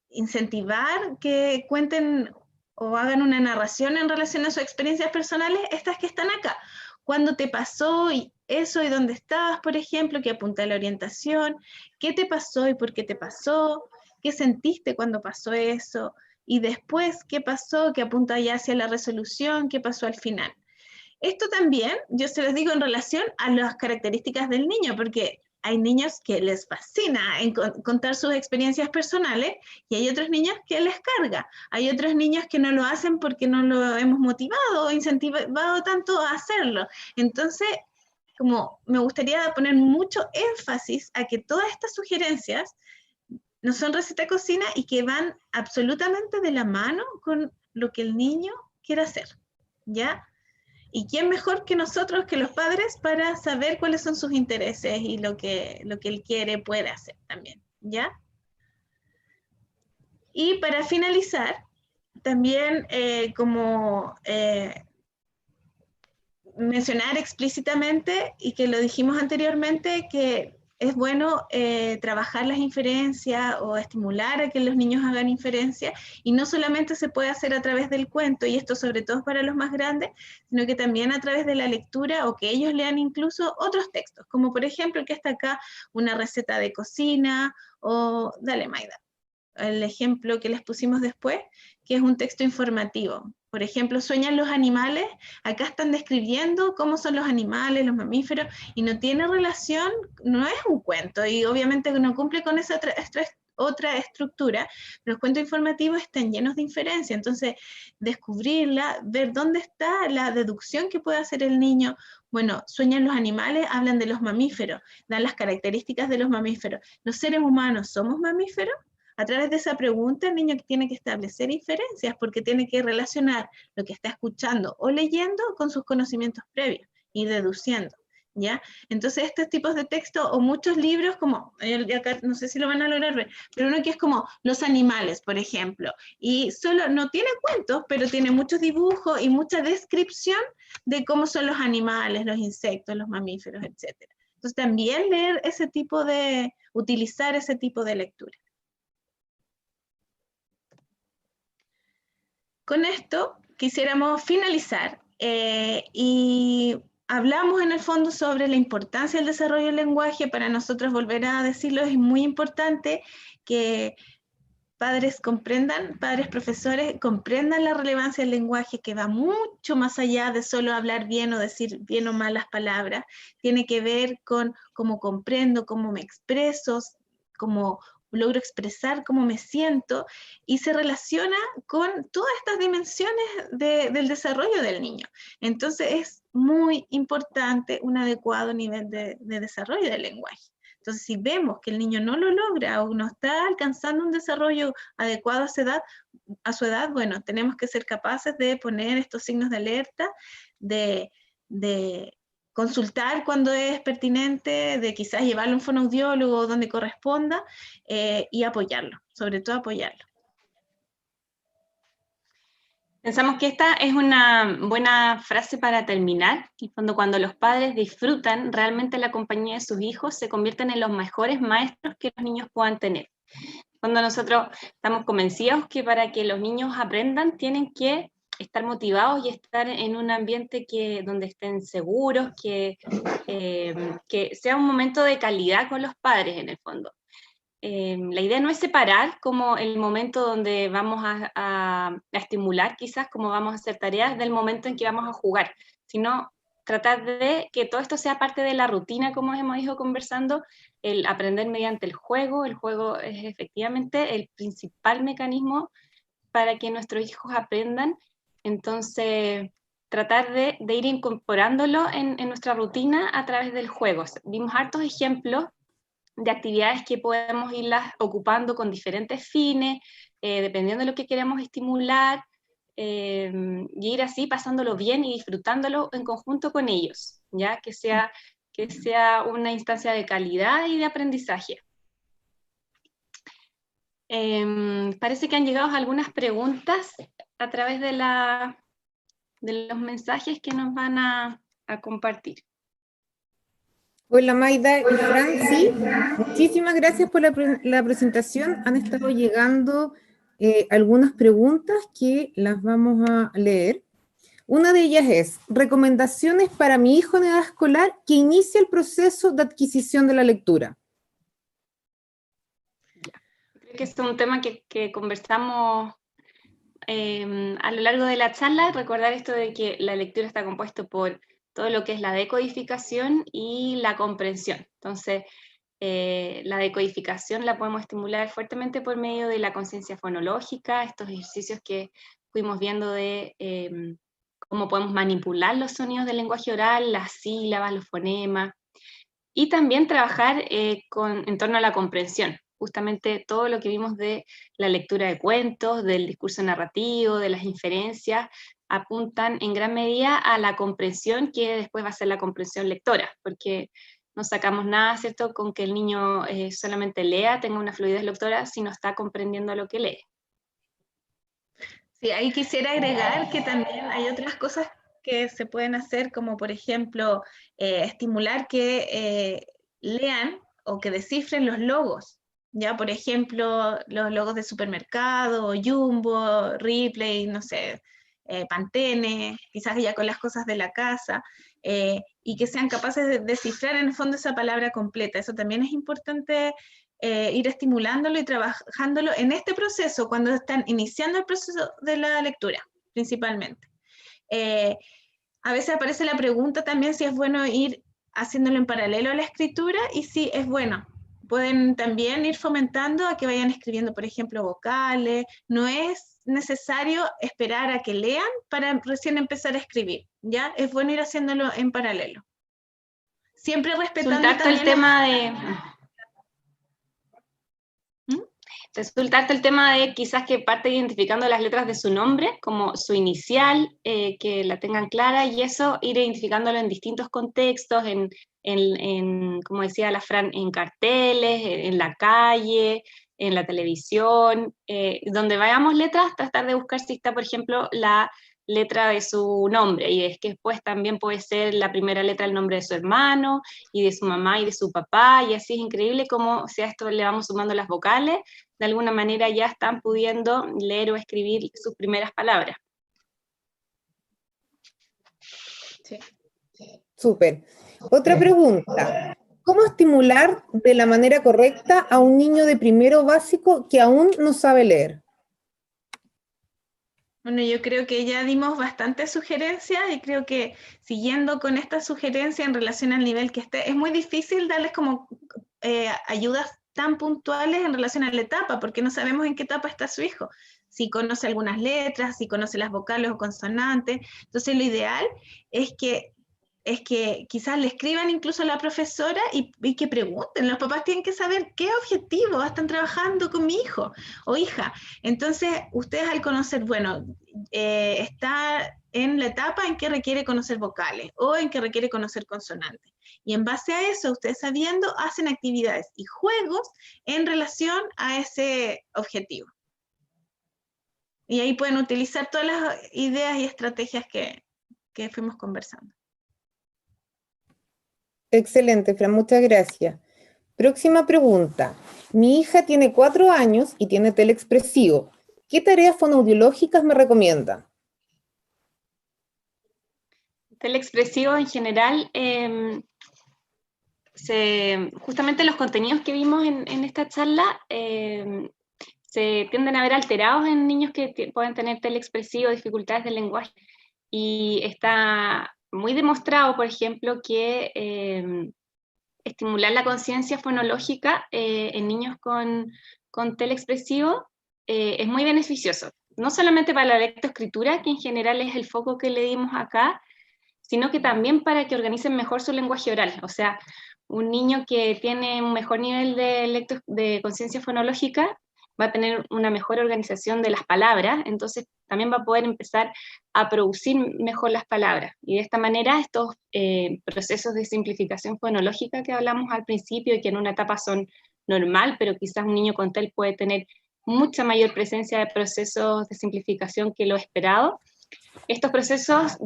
incentivar que cuenten o hagan una narración en relación a sus experiencias personales, estas que están acá? ¿Cuándo te pasó eso y dónde estabas, por ejemplo, que apunta a la orientación? ¿Qué te pasó y por qué te pasó? ¿Qué sentiste cuando pasó eso? Y después, ¿qué pasó? Que apunta ya hacia la resolución, ¿qué pasó al final? Esto también, yo se los digo en relación a las características del niño, porque hay niños que les fascina contar sus experiencias personales y hay otros niños que les carga. Hay otros niños que no lo hacen porque no lo hemos motivado o incentivado tanto a hacerlo. Entonces, como me gustaría poner mucho énfasis a que todas estas sugerencias no son receta de cocina y que van absolutamente de la mano con lo que el niño quiere hacer, ¿ya? ¿Y quién mejor que nosotros, que los padres, para saber cuáles son sus intereses y lo que él quiere, puede hacer también, ¿ya? Y para finalizar, también mencionar explícitamente, y que lo dijimos anteriormente, que es bueno trabajar las inferencias o estimular a que los niños hagan inferencias, y no solamente se puede hacer a través del cuento, y esto sobre todo para los más grandes, sino que también a través de la lectura, o que ellos lean incluso otros textos, como por ejemplo el que está acá, una receta de cocina, o dale Maida, el ejemplo que les pusimos después, que es un texto informativo. Por ejemplo, ¿sueñan los animales? Acá están describiendo cómo son los animales, los mamíferos, y no tiene relación, no es un cuento, y obviamente no cumple con esa otra estructura, pero los cuentos informativos están llenos de inferencia, entonces descubrirla, ver dónde está la deducción que puede hacer el niño. Bueno, sueñan los animales, hablan de los mamíferos, dan las características de los mamíferos. ¿Los seres humanos somos mamíferos? A través de esa pregunta el niño tiene que establecer inferencias porque tiene que relacionar lo que está escuchando o leyendo con sus conocimientos previos, ir deduciendo, ¿ya? Entonces estos tipos de texto o muchos libros como, acá no sé si lo van a lograr ver, pero uno que es como Los animales, por ejemplo, y solo no tiene cuentos, pero tiene muchos dibujos y mucha descripción de cómo son los animales, los insectos, los mamíferos, etc. Entonces también utilizar ese tipo de lectura. Con esto quisiéramos finalizar y hablamos en el fondo sobre la importancia del desarrollo del lenguaje. Para nosotros, volver a decirlo, es muy importante que padres profesores comprendan la relevancia del lenguaje, que va mucho más allá de solo hablar bien o decir bien o mal las palabras. Tiene que ver con cómo comprendo, cómo me expreso, cómo logro expresar cómo me siento, y se relaciona con todas estas dimensiones del desarrollo del niño. Entonces es muy importante un adecuado nivel de desarrollo del lenguaje. Entonces, si vemos que el niño no lo logra o no está alcanzando un desarrollo adecuado a su edad, bueno, tenemos que ser capaces de poner estos signos de alerta, de consultar cuando es pertinente, de quizás llevarlo a un fonoaudiólogo donde corresponda, y apoyarlo, sobre todo apoyarlo. Pensamos que esta es una buena frase para terminar. En el fondo, cuando los padres disfrutan realmente la compañía de sus hijos, se convierten en los mejores maestros que los niños puedan tener. Cuando nosotros estamos convencidos que para que los niños aprendan tienen que estar motivados y estar en un ambiente donde estén seguros, que sea un momento de calidad con los padres en el fondo. La idea no es separar como el momento donde vamos a estimular, quizás como vamos a hacer tareas, del momento en que vamos a jugar, sino tratar de que todo esto sea parte de la rutina, como hemos ido conversando, el aprender mediante el juego. El juego es efectivamente el principal mecanismo para que nuestros hijos aprendan. Entonces, tratar de ir incorporándolo en nuestra rutina a través del juego. Vimos hartos ejemplos de actividades que podemos irlas ocupando con diferentes fines, dependiendo de lo que queremos estimular, y ir así pasándolo bien y disfrutándolo en conjunto con ellos, ¿ya? Que sea una instancia de calidad y de aprendizaje. Parece que han llegado algunas preguntas a través de los mensajes que nos van a compartir. Hola Maida y Franci, muchísimas gracias por la presentación. Han estado llegando algunas preguntas que las vamos a leer. Una de ellas es, recomendaciones para mi hijo en edad escolar que inicia el proceso de adquisición de la lectura. Creo que es un tema que conversamos a lo largo de la charla. Recordar esto de que la lectura está compuesta por todo lo que es la decodificación y la comprensión. Entonces, la decodificación la podemos estimular fuertemente por medio de la conciencia fonológica, estos ejercicios que fuimos viendo de cómo podemos manipular los sonidos del lenguaje oral, las sílabas, los fonemas, y también trabajar en torno a la comprensión. Justamente todo lo que vimos de la lectura de cuentos, del discurso narrativo, de las inferencias, apuntan en gran medida a la comprensión, que después va a ser la comprensión lectora, porque no sacamos nada, ¿cierto?, con que el niño solamente lea, tenga una fluidez lectora, si no está comprendiendo lo que lee. Sí, ahí quisiera agregar que también hay otras cosas que se pueden hacer, como por ejemplo, estimular que lean o que descifren los logos. Ya, por ejemplo, los logos de supermercado, Jumbo, Ripley, no sé, Pantene, quizás ya con las cosas de la casa, y que sean capaces de descifrar en el fondo esa palabra completa. Eso también es importante, ir estimulándolo y trabajándolo en este proceso, cuando están iniciando el proceso de la lectura, principalmente. A veces aparece la pregunta también si es bueno ir haciéndolo en paralelo a la escritura, y si es bueno. Pueden también ir fomentando a que vayan escribiendo, por ejemplo, vocales. No es necesario esperar a que lean para recién empezar a escribir, ¿ya? Es bueno ir haciéndolo en paralelo. Siempre respetando también el tema de... Resulta el tema de quizás que parte identificando las letras de su nombre, como su inicial, que la tengan clara, y eso ir identificándolo en distintos contextos, como decía la Fran, en carteles, en la calle, en la televisión, donde vayamos letras, tratar de buscar si está, por ejemplo, la letra de su nombre, y es que después también puede ser la primera letra del nombre de su hermano, y de su mamá y de su papá, y así es increíble cómo si a esto le vamos sumando las vocales, de alguna manera ya están pudiendo leer o escribir sus primeras palabras. Sí. Súper. Otra pregunta. ¿Cómo estimular de la manera correcta a un niño de primero básico que aún no sabe leer? Bueno, yo creo que ya dimos bastantes sugerencias y creo que siguiendo con esta sugerencia en relación al nivel que esté, es muy difícil darles como ayudas tan puntuales en relación a la etapa, porque no sabemos en qué etapa está su hijo, si conoce algunas letras, si conoce las vocales o consonantes. Entonces lo ideal es que quizás le escriban incluso a la profesora y que pregunten. Los papás tienen que saber qué objetivo están trabajando con mi hijo o hija. Entonces, ustedes al conocer, bueno, está en la etapa en que requiere conocer vocales o en que requiere conocer consonantes. Y en base a eso, ustedes sabiendo, hacen actividades y juegos en relación a ese objetivo. Y ahí pueden utilizar todas las ideas y estrategias que fuimos conversando. Excelente, Fran, muchas gracias. Próxima pregunta. Mi hija tiene 4 años y tiene TEL expresivo. ¿Qué tareas fonoaudiológicas me recomiendan? TEL expresivo en general, justamente los contenidos que vimos en esta charla se tienden a ver alterados en niños que pueden tener TEL expresivo, dificultades del lenguaje, y está muy demostrado, por ejemplo, que estimular la conciencia fonológica en niños con TEL expresivo es muy beneficioso, no solamente para la lectoescritura, que en general es el foco que le dimos acá, sino que también para que organicen mejor su lenguaje oral. O sea, un niño que tiene un mejor nivel de conciencia fonológica va a tener una mejor organización de las palabras, entonces también va a poder empezar a producir mejor las palabras. Y de esta manera estos procesos de simplificación fonológica que hablamos al principio y que en una etapa son normal, pero quizás un niño con TEL puede tener mucha mayor presencia de procesos de simplificación que lo esperado, estos procesos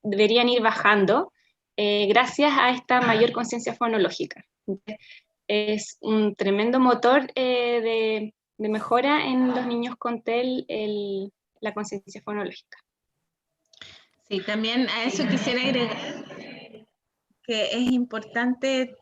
deberían ir bajando gracias a esta mayor conciencia fonológica. Es un tremendo motor de mejora en los niños con TEL la conciencia fonológica. Sí, también a eso quisiera agregar que es importante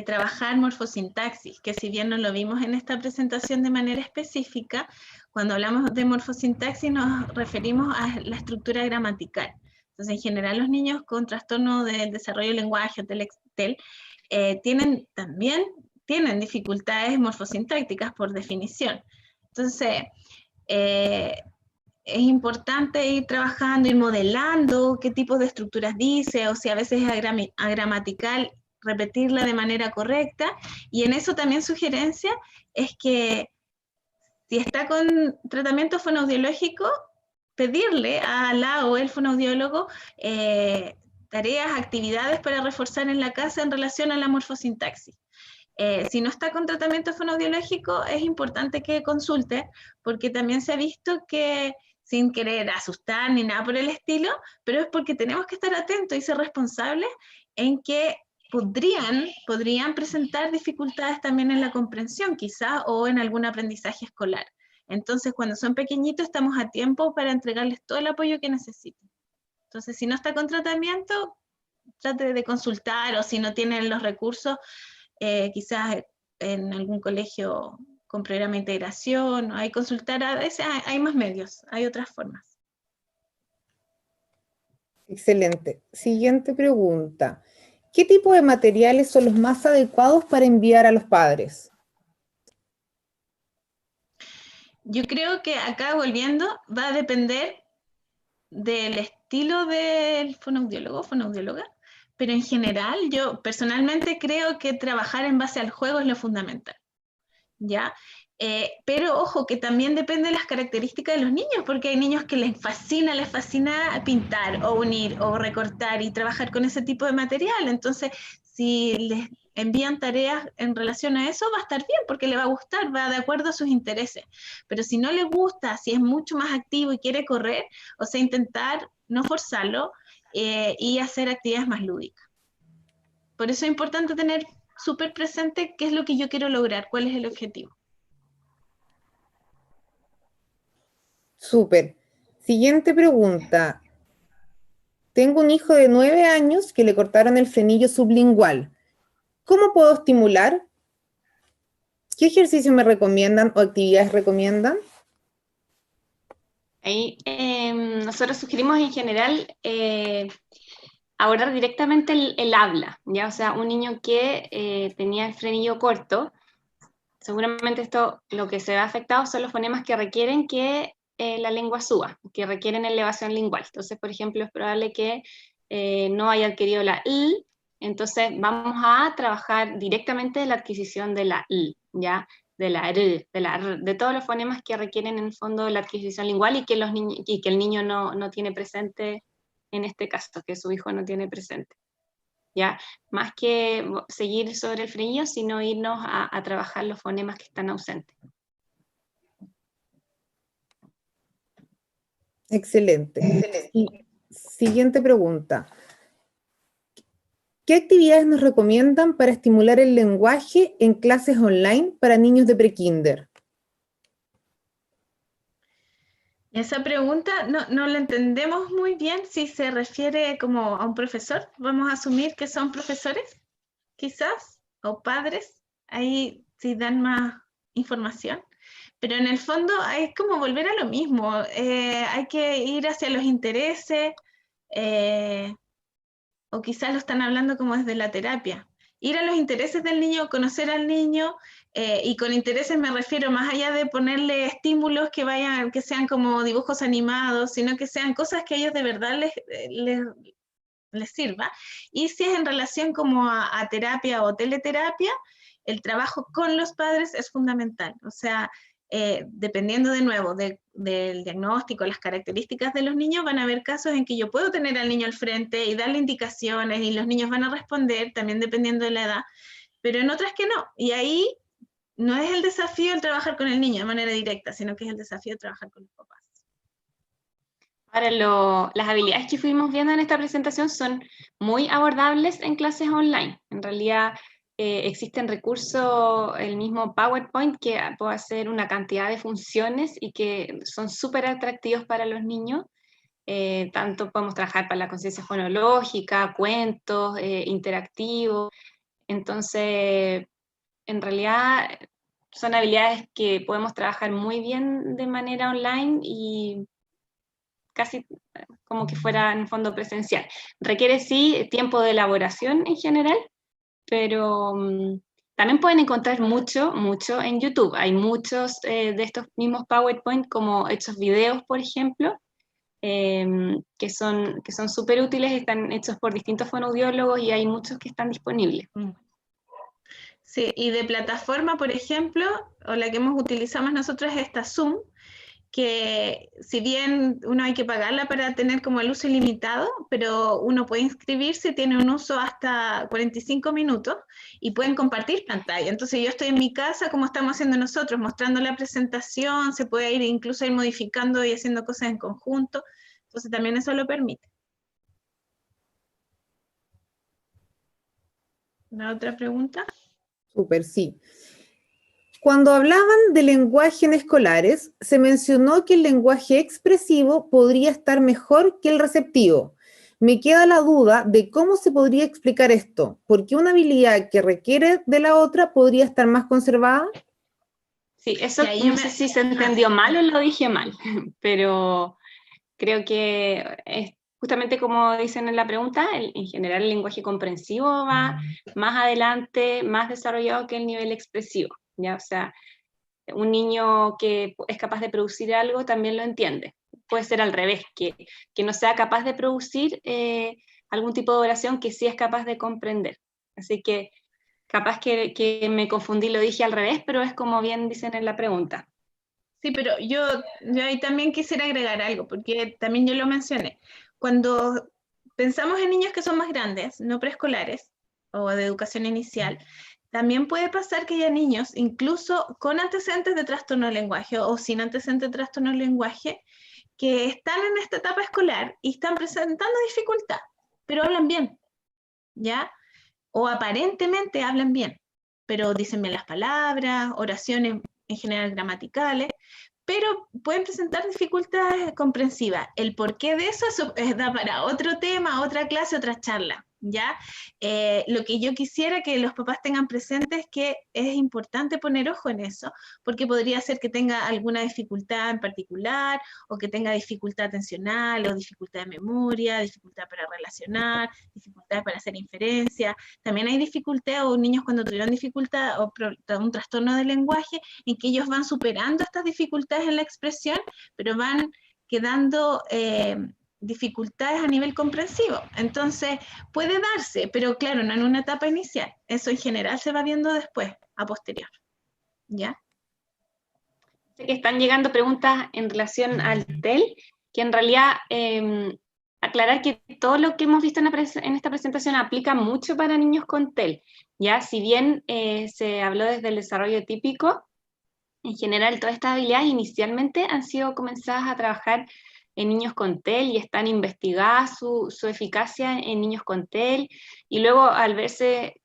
trabajar morfosintaxis, que si bien no lo vimos en esta presentación de manera específica, cuando hablamos de morfosintaxis nos referimos a la estructura gramatical. Entonces, en general, los niños con trastorno del desarrollo del lenguaje, TEL, tienen dificultades morfosintácticas por definición. Entonces, es importante ir trabajando, ir modelando qué tipos de estructuras dice, o si a veces es agramatical, repetirla de manera correcta, y en eso también sugerencia es que si está con tratamiento fonoaudiológico, pedirle a la o el fonoaudiólogo tareas, actividades para reforzar en la casa en relación a la morfosintaxis. Si no está con tratamiento fonoaudiológico, es importante que consulte, porque también se ha visto que, sin querer asustar ni nada por el estilo, pero es porque tenemos que estar atentos y ser responsables en que podrían presentar dificultades también en la comprensión, quizás, o en algún aprendizaje escolar. Entonces, cuando son pequeñitos, estamos a tiempo para entregarles todo el apoyo que necesiten. Entonces, si no está con tratamiento, trate de consultar, o si no tienen los recursos, quizás en algún colegio con programa de integración, hay consultar, a veces hay más medios, hay otras formas. Excelente. Siguiente pregunta. ¿Qué tipo de materiales son los más adecuados para enviar a los padres? Yo creo que acá, volviendo, va a depender del estilo del fonoaudiólogo, fonoaudióloga, pero en general yo personalmente creo que trabajar en base al juego es lo fundamental, ¿ya? Pero ojo, que también depende de las características de los niños, porque hay niños que les fascina pintar o unir o recortar y trabajar con ese tipo de material. Entonces, si envían tareas en relación a eso, va a estar bien, porque le va a gustar, va de acuerdo a sus intereses. Pero si no le gusta, si es mucho más activo y quiere correr, o sea, intentar no forzarlo y hacer actividades más lúdicas. Por eso es importante tener súper presente qué es lo que yo quiero lograr, cuál es el objetivo. Súper. Siguiente pregunta. Tengo un hijo de 9 años que le cortaron el frenillo sublingual. ¿Cómo puedo estimular? ¿Qué ejercicio me recomiendan o actividades recomiendan? Ahí nosotros sugerimos en general abordar directamente el habla, ¿ya? O sea, un niño que tenía el frenillo corto, seguramente esto lo que se ve afectado son los fonemas que requieren que la lengua suba, que requieren elevación lingual. Entonces, por ejemplo, es probable que no haya adquirido la L, entonces vamos a trabajar directamente la adquisición de la L, ¿ya? De la R, de todos los fonemas que requieren en el fondo la adquisición lingual y que, y que el niño no tiene presente en este caso, que su hijo no tiene presente. ¿Ya? Más que seguir sobre el frenillo, sino irnos a trabajar los fonemas que están ausentes. Excelente. Y siguiente pregunta. ¿Qué actividades nos recomiendan para estimular el lenguaje en clases online para niños de prekinder? Esa pregunta no la entendemos muy bien si se refiere como a un profesor. Vamos a asumir que son profesores, quizás, o padres. Ahí sí dan más información. Pero en el fondo es como volver a lo mismo. Hay que ir hacia los intereses, o quizás lo están hablando como desde la terapia. Ir a los intereses del niño, conocer al niño, y con intereses me refiero más allá de ponerle estímulos que sean como dibujos animados, sino que sean cosas que a ellos de verdad les sirva. Y si es en relación como a terapia o teleterapia, el trabajo con los padres es fundamental. O sea, dependiendo de nuevo del diagnóstico, las características de los niños, van a haber casos en que yo puedo tener al niño al frente y darle indicaciones y los niños van a responder, también dependiendo de la edad, pero en otras que no. Y ahí no es el desafío el trabajar con el niño de manera directa, sino que es el desafío trabajar con los papás. Ahora, las habilidades que fuimos viendo en esta presentación son muy abordables en clases online. En realidad existen recursos, el mismo PowerPoint, que puede hacer una cantidad de funciones y que son súper atractivos para los niños. Tanto podemos trabajar para la conciencia fonológica, cuentos, interactivos. Entonces, en realidad son habilidades que podemos trabajar muy bien de manera online y casi como que fuera en fondo presencial. Requiere sí tiempo de elaboración en general, pero también pueden encontrar mucho en YouTube. Hay muchos de estos mismos PowerPoint como hechos videos, por ejemplo, que son súper útiles, están hechos por distintos fonoaudiólogos y hay muchos que están disponibles. Sí, y de plataforma, por ejemplo, o la que hemos utilizado más nosotros es esta Zoom, que si bien uno hay que pagarla para tener como el uso ilimitado, pero uno puede inscribirse, tiene un uso hasta 45 minutos y pueden compartir pantalla. Entonces yo estoy en mi casa, como estamos haciendo nosotros, mostrando la presentación, se puede incluso ir modificando y haciendo cosas en conjunto, entonces también eso lo permite. ¿Una otra pregunta? Súper, sí. Cuando hablaban de lenguaje en escolares, se mencionó que el lenguaje expresivo podría estar mejor que el receptivo. Me queda la duda de cómo se podría explicar esto. ¿Por qué una habilidad que requiere de la otra podría estar más conservada? Sí, eso no sé si se entendió mal o lo dije mal, pero creo que es justamente como dicen en la pregunta, en general el lenguaje comprensivo va más adelante, más desarrollado que el nivel expresivo, ¿ya? O sea, un niño que es capaz de producir algo también lo entiende. Puede ser al revés, que no sea capaz de producir algún tipo de oración que sí es capaz de comprender. Así que capaz que me confundí, lo dije al revés, pero es como bien dicen en la pregunta. Sí, pero yo ahí también quisiera agregar algo, porque también yo lo mencioné. Cuando pensamos en niños que son más grandes, no preescolares, o de educación inicial, también puede pasar que haya niños, incluso con antecedentes de trastorno del lenguaje o sin antecedentes de trastorno del lenguaje, que están en esta etapa escolar y están presentando dificultad, pero hablan bien, ¿ya? O aparentemente hablan bien, pero dicen bien las palabras, oraciones en general gramaticales, pero pueden presentar dificultades comprensivas. El porqué de eso da para otro tema, otra clase, otra charla, ¿ya? Lo que yo quisiera que los papás tengan presente es que es importante poner ojo en eso, porque podría ser que tenga alguna dificultad en particular, o que tenga dificultad atencional, o dificultad de memoria, dificultad para relacionar, dificultad para hacer inferencia. También hay dificultad, o niños cuando tuvieron dificultad o un trastorno del lenguaje, en que ellos van superando estas dificultades en la expresión, pero van quedando dificultades a nivel comprensivo. Entonces, puede darse, pero claro, no en una etapa inicial. Eso en general se va viendo después, a posterior. ¿Ya? Sé que están llegando preguntas en relación al TEL, que en realidad aclarar que todo lo que hemos visto en esta presentación aplica mucho para niños con TEL. Ya, si bien se habló desde el desarrollo típico, en general todas estas habilidades inicialmente han sido comenzadas a trabajar en niños con TEL y están investigadas su eficacia en niños con TEL, y luego al verse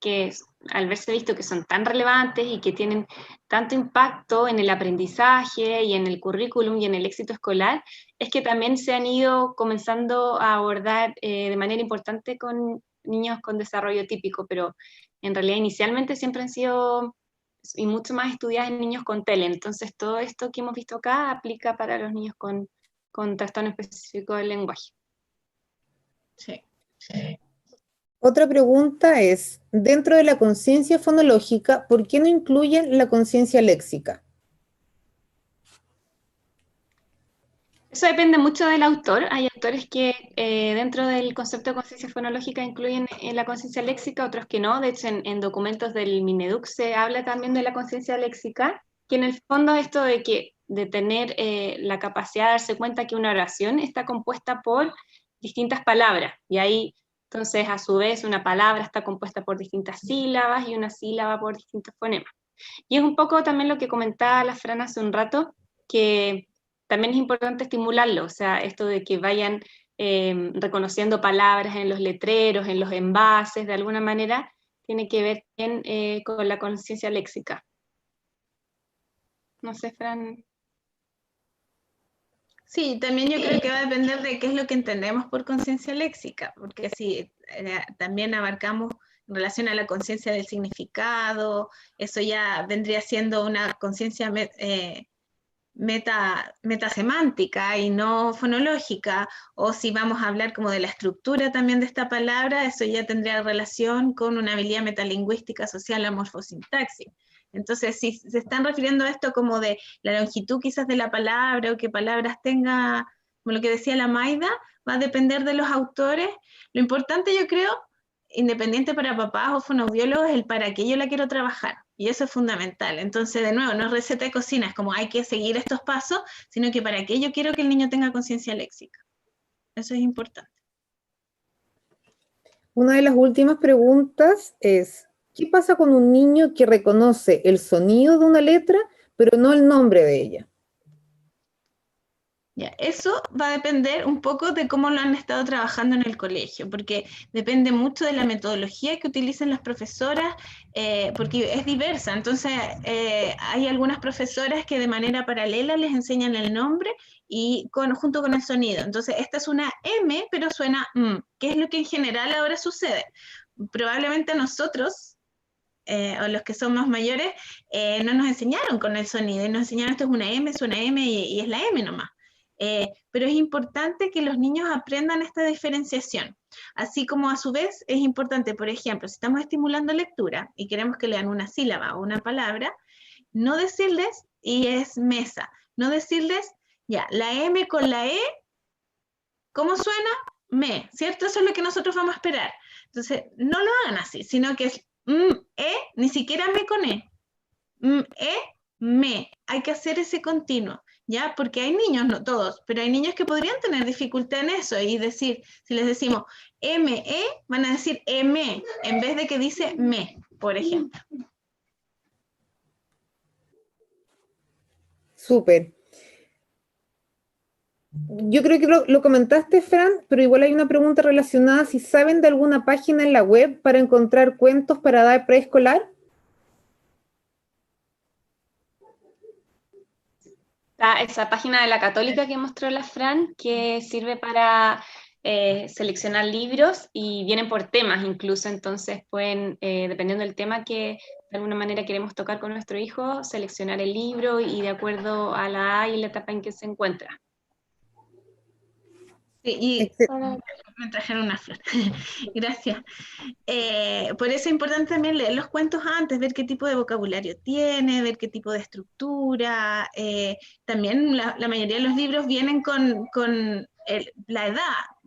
visto que son tan relevantes y que tienen tanto impacto en el aprendizaje y en el currículum y en el éxito escolar, es que también se han ido comenzando a abordar de manera importante con niños con desarrollo típico, pero en realidad inicialmente siempre han sido y mucho más estudiadas en niños con TEL. Entonces todo esto que hemos visto acá aplica para los niños con trastorno específico del lenguaje. Sí. Otra pregunta es, dentro de la conciencia fonológica, ¿por qué no incluyen la conciencia léxica? Eso depende mucho del autor. Hay autores que dentro del concepto de conciencia fonológica incluyen la conciencia léxica, otros que no. De hecho, en documentos del Mineduc se habla también de la conciencia léxica, que en el fondo es esto de tener la capacidad de darse cuenta que una oración está compuesta por distintas palabras, y ahí entonces a su vez una palabra está compuesta por distintas sílabas y una sílaba por distintos fonemas. Y es un poco también lo que comentaba la Fran hace un rato, que también es importante estimularlo, o sea, esto de que vayan reconociendo palabras en los letreros, en los envases, de alguna manera, tiene que ver bien con la conciencia léxica. No sé, Fran. Sí, también yo creo que va a depender de qué es lo que entendemos por conciencia léxica, porque si también abarcamos en relación a la conciencia del significado, eso ya vendría siendo una conciencia metasemántica y no fonológica, o si vamos a hablar como de la estructura también de esta palabra, eso ya tendría relación con una habilidad metalingüística social, la morfosintaxis. Entonces, si se están refiriendo a esto como de la longitud quizás de la palabra, o qué palabras tenga, como lo que decía la Maida, va a depender de los autores. Lo importante, yo creo, independiente para papás o fonoaudiólogos, es el para qué yo la quiero trabajar. Y eso es fundamental. Entonces, de nuevo, no es receta de cocina, es como hay que seguir estos pasos, sino que para qué yo quiero que el niño tenga conciencia léxica. Eso es importante. Una de las últimas preguntas es, ¿qué pasa con un niño que reconoce el sonido de una letra, pero no el nombre de ella? Ya, eso va a depender un poco de cómo lo han estado trabajando en el colegio, porque depende mucho de la metodología que utilicen las profesoras, porque es diversa. Entonces, hay algunas profesoras que de manera paralela les enseñan el nombre y junto con el sonido. Entonces, esta es una M, pero suena que es lo que en general ahora sucede. Probablemente a nosotros, o los que son más mayores, no nos enseñaron con el sonido, y nos enseñaron esto es una M, suena M y es la M nomás. Pero es importante que los niños aprendan esta diferenciación, así como a su vez es importante, por ejemplo, si estamos estimulando lectura y queremos que lean una sílaba o una palabra, no decirles, y es mesa, no decirles, ya, la M con la E, ¿cómo suena? Me, ¿cierto? Eso es lo que nosotros vamos a esperar. Entonces, no lo hagan así, sino que es ni siquiera me con E, me, hay que hacer ese continuo. ¿ya? Porque hay niños, no todos, pero hay niños que podrían tener dificultad en eso y decir, si les decimos ME, van a decir M, en vez de que dice me, por ejemplo. Súper. Yo creo que lo comentaste, Fran, pero igual hay una pregunta relacionada, si saben de alguna página en la web para encontrar cuentos para edad preescolar. Está esa página de la Católica que mostró la Fran, que sirve para seleccionar libros y vienen por temas incluso, entonces pueden, dependiendo del tema que de alguna manera queremos tocar con nuestro hijo, seleccionar el libro y de acuerdo a la edad y la etapa en que se encuentra. Sí, y me trajeron una flor. Gracias. Por eso es importante también leer los cuentos antes, ver qué tipo de vocabulario tiene, ver qué tipo de estructura. También la mayoría de los libros vienen con la edad.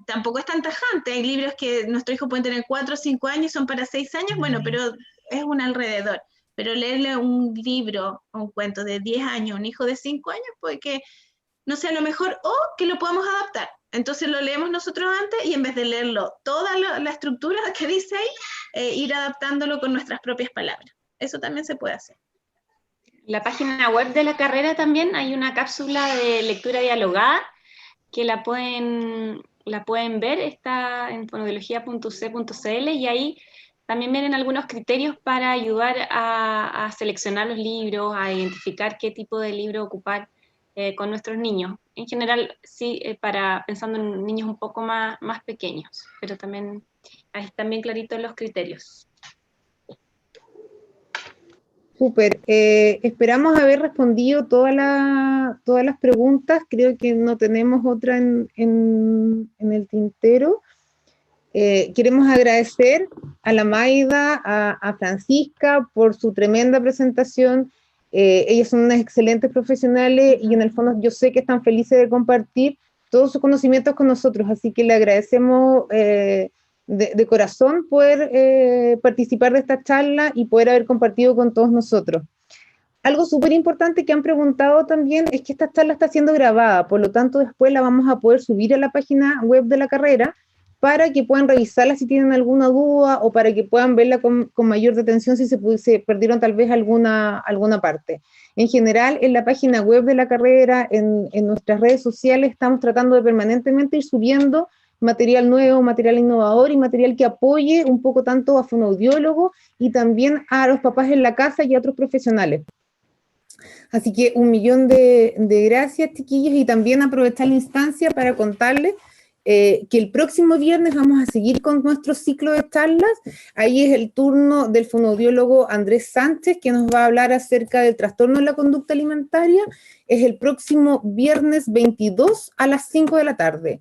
Tampoco es tan tajante. Hay libros que nuestro hijo puede tener 4 o 5 años, son para 6 años, bueno, pero es un alrededor. Pero leerle un libro o un cuento de 10 años a un hijo de 5 años puede que no sea lo mejor o que lo podamos adaptar. Entonces lo leemos nosotros antes y en vez de leerlo toda la estructura que dice ahí, ir adaptándolo con nuestras propias palabras. Eso también se puede hacer. La página web de la carrera también hay una cápsula de lectura dialogada que la pueden ver, está en fonoaudiología.c.cl y ahí también vienen algunos criterios para ayudar a seleccionar los libros, a identificar qué tipo de libro ocupar con nuestros niños. En general, sí, pensando en niños un poco más pequeños, pero también ahí están bien claritos los criterios. Súper. Esperamos haber respondido todas las preguntas. Creo que no tenemos otra en el tintero. Queremos agradecer a la Maida, a Francisca por su tremenda presentación. Ellas son unas excelentes profesionales y en el fondo yo sé que están felices de compartir todos sus conocimientos con nosotros, así que le agradecemos de corazón poder participar de esta charla y poder haber compartido con todos nosotros. Algo súper importante que han preguntado también es que esta charla está siendo grabada, por lo tanto después la vamos a poder subir a la página web de la carrera para que puedan revisarla si tienen alguna duda o para que puedan verla con mayor detención si se perdieron tal vez alguna parte. En general, en la página web de la carrera, en nuestras redes sociales, estamos tratando de permanentemente ir subiendo material nuevo, material innovador y material que apoye un poco tanto a fonoaudiólogos y también a los papás en la casa y a otros profesionales. Así que 1.000.000 de gracias, chiquillos, y también aprovechar la instancia para contarles que el próximo viernes vamos a seguir con nuestro ciclo de charlas. Ahí es el turno del fonoaudiólogo Andrés Sánchez, que nos va a hablar acerca del trastorno de la conducta alimentaria. Es el próximo viernes 22 a las 5 de la tarde.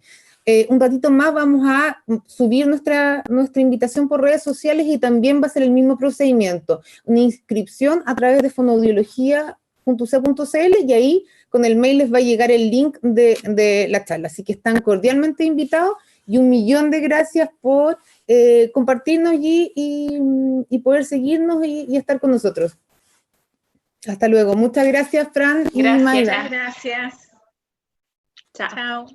Un ratito más vamos a subir nuestra invitación por redes sociales y también va a ser el mismo procedimiento. Una inscripción a través de fonoaudiología.c.cl y ahí con el mail les va a llegar el link de la charla. Así que están cordialmente invitados y 1.000.000 de gracias por compartirnos y poder seguirnos y estar con nosotros. Hasta luego. Muchas gracias, Fran y Maida. Gracias. Chao. Chao.